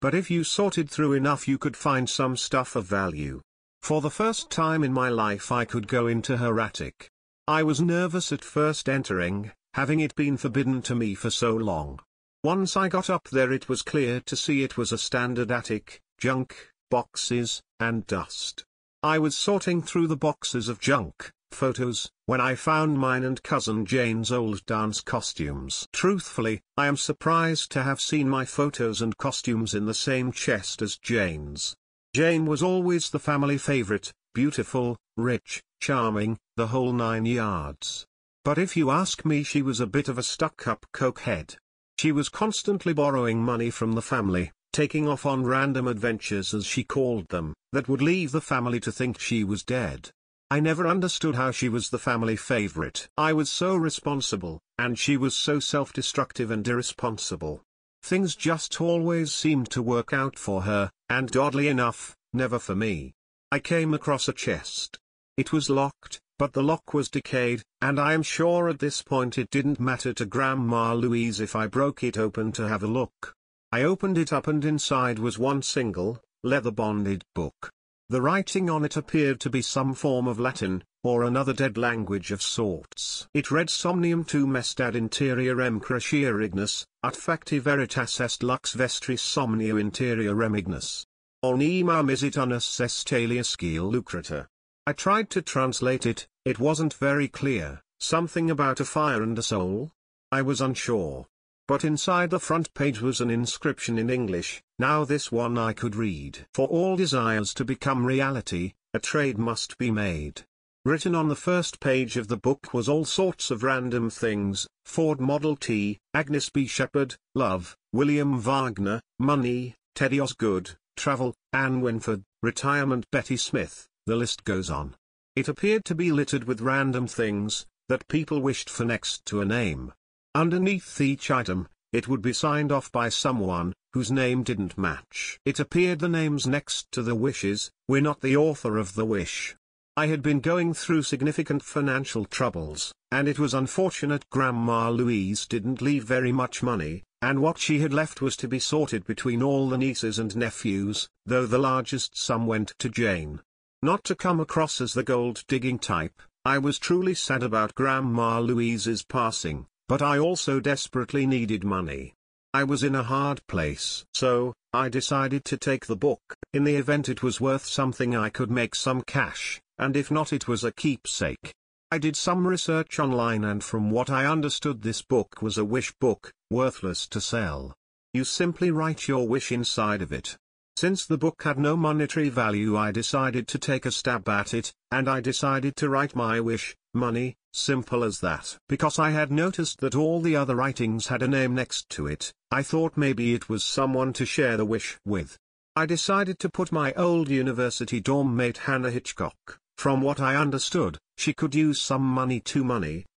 But if you sorted through enough you could find some stuff of value. For the first time in my life I could go into her attic. I was nervous at first entering, having it been forbidden to me for so long. Once I got up there it was clear to see it was a standard attic, junk, boxes, and dust. I was sorting through the boxes of junk, photos, when I found mine and cousin Jane's old dance costumes. Truthfully, I am surprised to have seen my photos and costumes in the same chest as Jane's. Jane was always the family favorite, beautiful, rich, charming, the whole 9 yards. But if you ask me, she was a bit of a stuck-up cokehead. She was constantly borrowing money from the family, taking off on random adventures as she called them, that would leave the family to think she was dead. I never understood how she was the family favorite. I was so responsible, and she was so self-destructive and irresponsible. Things just always seemed to work out for her, and oddly enough, never for me. I came across a chest. It was locked, but the lock was decayed, and I am sure at this point it didn't matter to Grandma Louise if I broke it open to have a look. I opened it up and inside was one single, leather-bonded book. The writing on it appeared to be some form of Latin, or another dead language of sorts. It read Somnium tum est ad interiorem crescia ignis, ut facti veritas est lux vestris somnio interiorem ignis. Onima misit unus est alias scil lucrata. I tried to translate it, it wasn't very clear, something about a fire and a soul? I was unsure. But inside the front page was an inscription in English. Now this one I could read. For all desires to become reality, a trade must be made. Written on the first page of the book was all sorts of random things: Ford Model T, Agnes B. Shepherd, love, William Wagner, money, Teddy Osgood, travel, Anne Winford, retirement, Betty Smith, the list goes on. It appeared to be littered with random things, that people wished for next to a name. Underneath each item, it would be signed off by someone, whose name didn't match. It appeared the names next to the wishes were not the author of the wish. I had been going through significant financial troubles, and it was unfortunate Grandma Louise didn't leave very much money, and what she had left was to be sorted between all the nieces and nephews, though the largest sum went to Jane. Not to come across as the gold-digging type, I was truly sad about Grandma Louise's passing, but I also desperately needed money. I was in a hard place. So, I decided to take the book. In the event it was worth something I could make some cash, and if not it was a keepsake. I did some research online, and from what I understood this book was a wish book, worthless to sell. You simply write your wish inside of it. Since the book had no monetary value, I decided to take a stab at it, and I decided to write my wish, money, simple as that. Because I had noticed that all the other writings had a name next to it, I thought maybe it was someone to share the wish with. I decided to put my old university dorm mate Hannah Hitchcock. From what I understood, she could use some money.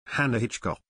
Hannah Hitchcock.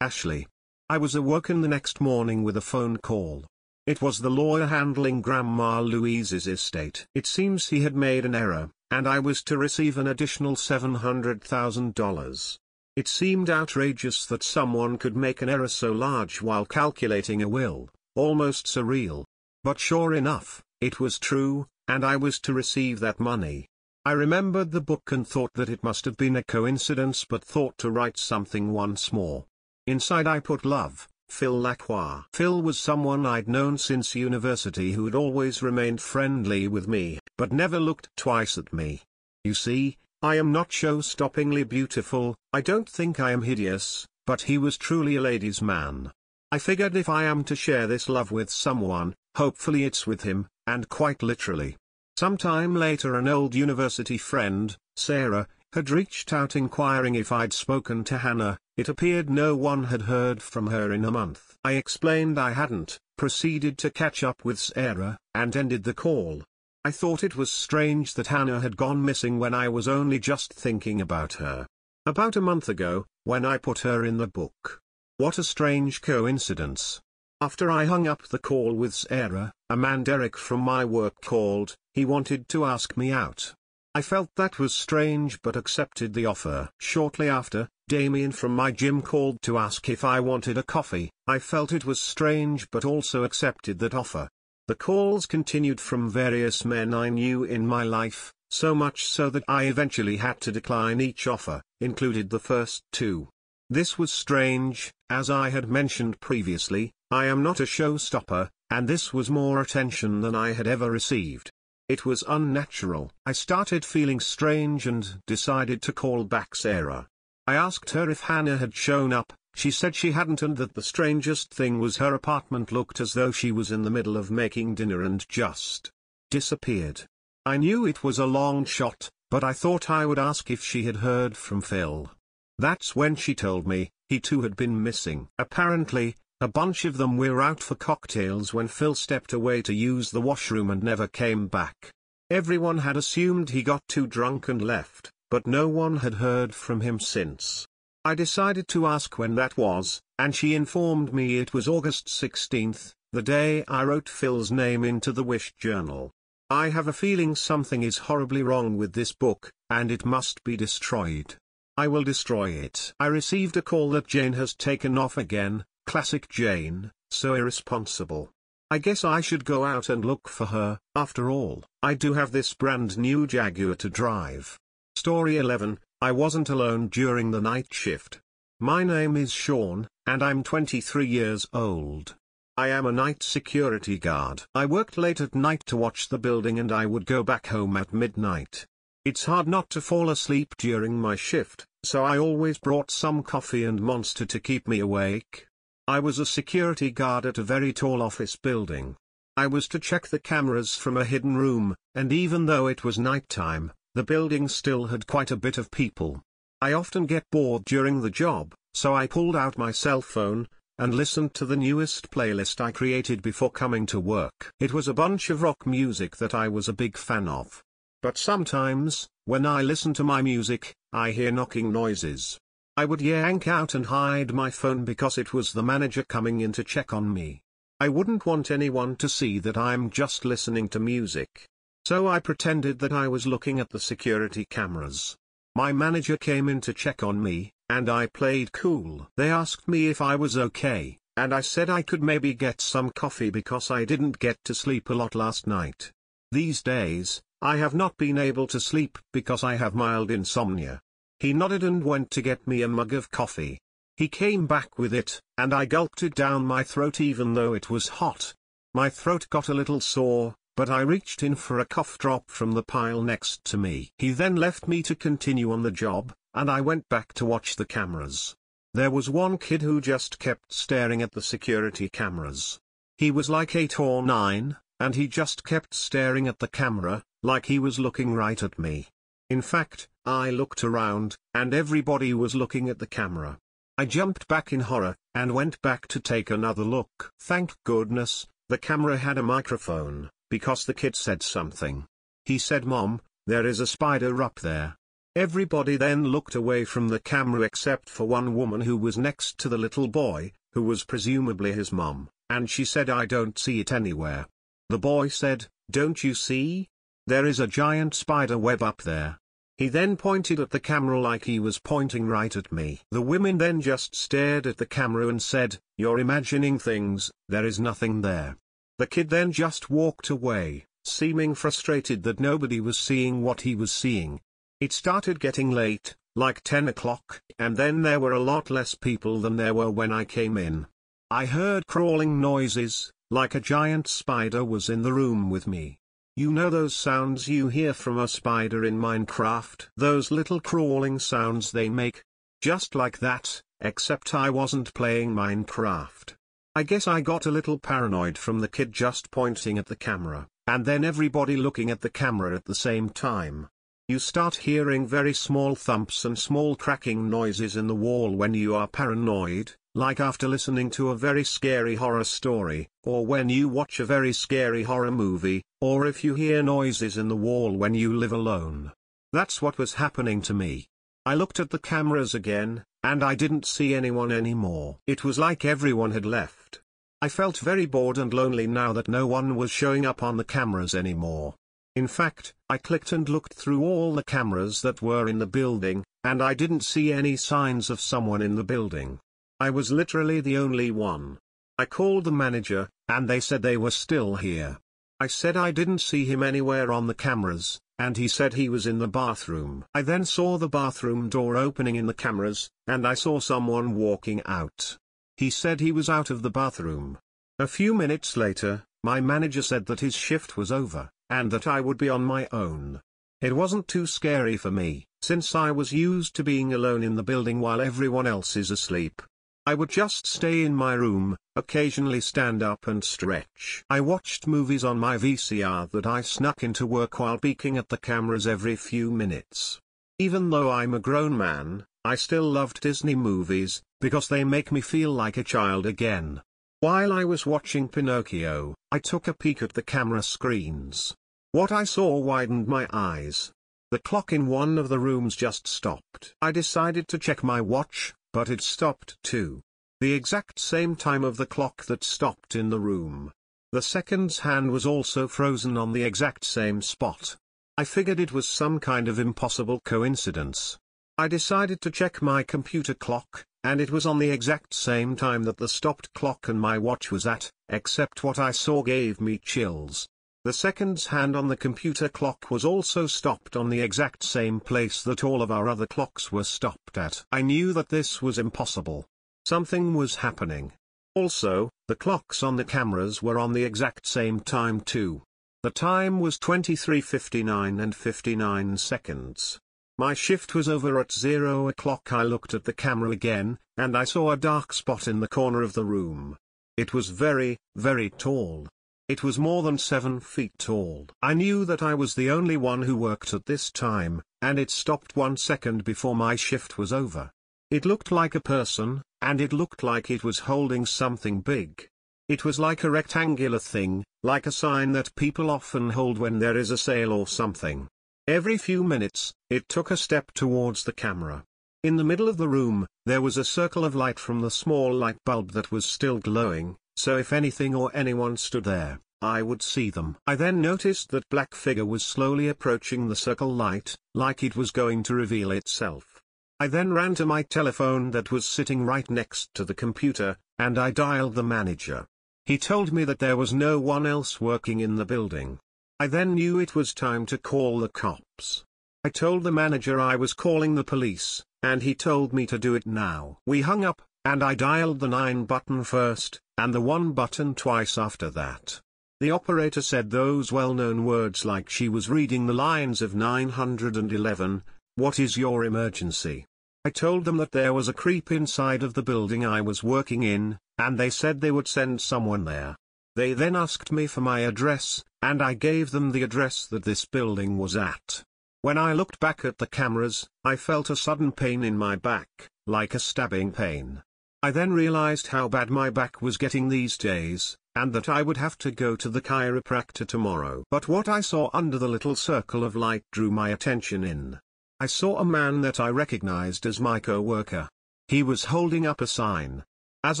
Ashley. I was awoken the next morning with a phone call. It was the lawyer handling Grandma Louise's estate. It seems he had made an error, and I was to receive an additional $700,000. It seemed outrageous that someone could make an error so large while calculating a will, almost surreal. But sure enough, it was true, and I was to receive that money. I remembered the book and thought that it must have been a coincidence, but thought to write something once more. Inside I put love, Phil Lacroix. Phil was someone I'd known since university who had always remained friendly with me, but never looked twice at me. You see, I am not show-stoppingly beautiful, I don't think I am hideous, but he was truly a ladies' man. I figured if I am to share this love with someone, hopefully it's with him, and quite literally. Sometime later an old university friend, Sarah, had reached out inquiring if I'd spoken to Hannah. It appeared no one had heard from her in a month. I explained I hadn't, proceeded to catch up with Sarah, and ended the call. I thought it was strange that Hannah had gone missing when I was only just thinking about her. About a month ago, when I put her in the book. What a strange coincidence. After I hung up the call with Sarah, a man Derek from my work called. He wanted to ask me out. I felt that was strange but accepted the offer. Shortly after, Damien from my gym called to ask if I wanted a coffee. I felt it was strange but also accepted that offer. The calls continued from various men I knew in my life, so much so that I eventually had to decline each offer, included the first two. This was strange. As I had mentioned previously, I am not a showstopper, and this was more attention than I had ever received. It was unnatural. I started feeling strange and decided to call back Sarah. I asked her if Hannah had shown up. She said she hadn't, and that the strangest thing was her apartment looked as though she was in the middle of making dinner and just disappeared. I knew it was a long shot, but I thought I would ask if she had heard from Phil. That's when she told me, he too had been missing. Apparently, a bunch of them were out for cocktails when Phil stepped away to use the washroom and never came back. Everyone had assumed he got too drunk and left, but no one had heard from him since. I decided to ask when that was, and she informed me it was August 16th, the day I wrote Phil's name into the wish journal. I have a feeling something is horribly wrong with this book, and it must be destroyed. I will destroy it. I received a call that Jane has taken off again. Classic Jane, so irresponsible. I guess I should go out and look for her. After all, I do have this brand new Jaguar to drive. Story 11, I wasn't alone during the night shift. My name is Sean, and I'm 23 years old. I am a night security guard. I worked late at night to watch the building and I would go back home at midnight. It's hard not to fall asleep during my shift, so I always brought some coffee and Monster to keep me awake. I was a security guard at a very tall office building. I was to check the cameras from a hidden room, and even though it was nighttime, the building still had quite a bit of people. I often get bored during the job, so I pulled out my cell phone, and listened to the newest playlist I created before coming to work. It was a bunch of rock music that I was a big fan of. But sometimes, when I listen to my music, I hear knocking noises. I would yank out and hide my phone because it was the manager coming in to check on me. I wouldn't want anyone to see that I'm just listening to music. So I pretended that I was looking at the security cameras. My manager came in to check on me, and I played cool. They asked me if I was okay, and I said I could maybe get some coffee because I didn't get to sleep a lot last night. These days, I have not been able to sleep because I have mild insomnia. He nodded and went to get me a mug of coffee. He came back with it, and I gulped it down my throat even though it was hot. My throat got a little sore, but I reached in for a cough drop from the pile next to me. He then left me to continue on the job, and I went back to watch the cameras. There was one kid who just kept staring at the security cameras. He was like 8 or 9, and he just kept staring at the camera, like he was looking right at me. In fact, I looked around, and everybody was looking at the camera. I jumped back in horror, and went back to take another look. Thank goodness, the camera had a microphone, because the kid said something. He said, "Mom, there is a spider up there." Everybody then looked away from the camera except for one woman who was next to the little boy, who was presumably his mom, and she said, "I don't see it anywhere." The boy said, "Don't you see? There is a giant spider web up there." He then pointed at the camera like he was pointing right at me. The women then just stared at the camera and said, "You're imagining things, there is nothing there." The kid then just walked away, seeming frustrated that nobody was seeing what he was seeing. It started getting late, like 10 o'clock, and then there were a lot less people than there were when I came in. I heard crawling noises, like a giant spider was in the room with me. You know those sounds you hear from a spider in Minecraft? Those little crawling sounds they make? Just like that, except I wasn't playing Minecraft. I guess I got a little paranoid from the kid just pointing at the camera, and then everybody looking at the camera at the same time. You start hearing very small thumps and small cracking noises in the wall when you are paranoid, like after listening to a very scary horror story, or when you watch a very scary horror movie, or if you hear noises in the wall when you live alone. That's what was happening to me. I looked at the cameras again, and I didn't see anyone anymore. It was like everyone had left. I felt very bored and lonely now that no one was showing up on the cameras anymore. In fact, I clicked and looked through all the cameras that were in the building, and I didn't see any signs of someone in the building. I was literally the only one. I called the manager, and they said they were still here. I said I didn't see him anywhere on the cameras, and he said he was in the bathroom. I then saw the bathroom door opening in the cameras, and I saw someone walking out. He said he was out of the bathroom. A few minutes later, my manager said that his shift was over, and that I would be on my own. It wasn't too scary for me, since I was used to being alone in the building while everyone else is asleep. I would just stay in my room, occasionally stand up and stretch. I watched movies on my VCR that I snuck into work while peeking at the cameras every few minutes. Even though I'm a grown man, I still loved Disney movies, because they make me feel like a child again. While I was watching Pinocchio, I took a peek at the camera screens. What I saw widened my eyes. The clock in one of the rooms just stopped. I decided to check my watch, but it stopped too. The exact same time of the clock that stopped in the room. The seconds hand was also frozen on the exact same spot. I figured it was some kind of impossible coincidence. I decided to check my computer clock, and it was on the exact same time that the stopped clock and my watch was at, except what I saw gave me chills. The seconds hand on the computer clock was also stopped on the exact same place that all of our other clocks were stopped at. I knew that this was impossible. Something was happening. Also, the clocks on the cameras were on the exact same time too. The time was 23:59 and 59 seconds. My shift was over at 0 o'clock. I looked at the camera again, and I saw a dark spot in the corner of the room. It was very, very tall. It was more than 7 feet tall. I knew that I was the only one who worked at this time, and it stopped 1 second before my shift was over. It looked like a person, and it looked like it was holding something big. It was like a rectangular thing, like a sign that people often hold when there is a sale or something. Every few minutes, it took a step towards the camera. In the middle of the room, there was a circle of light from the small light bulb that was still glowing, so if anything or anyone stood there, I would see them. I then noticed that black figure was slowly approaching the circle light, like it was going to reveal itself. I then ran to my telephone that was sitting right next to the computer, and I dialed the manager. He told me that there was no one else working in the building. I then knew it was time to call the cops. I told the manager I was calling the police, and he told me to do it now. We hung up, and I dialed the 9 button first, and the 1 button twice after that. The operator said those well-known words like she was reading the lines of 911, "What is your emergency?" I told them that there was a creep inside of the building I was working in, and they said they would send someone there. They then asked me for my address, and I gave them the address that this building was at. When I looked back at the cameras, I felt a sudden pain in my back, like a stabbing pain. I then realized how bad my back was getting these days, and that I would have to go to the chiropractor tomorrow. But what I saw under the little circle of light drew my attention in. I saw a man that I recognized as my co-worker. He was holding up a sign. As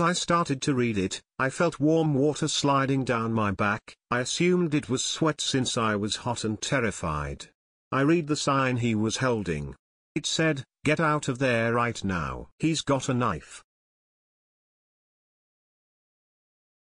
I started to read it, I felt warm water sliding down my back. I assumed it was sweat since I was hot and terrified. I read the sign he was holding. It said, "Get out of there right now." He's got a knife.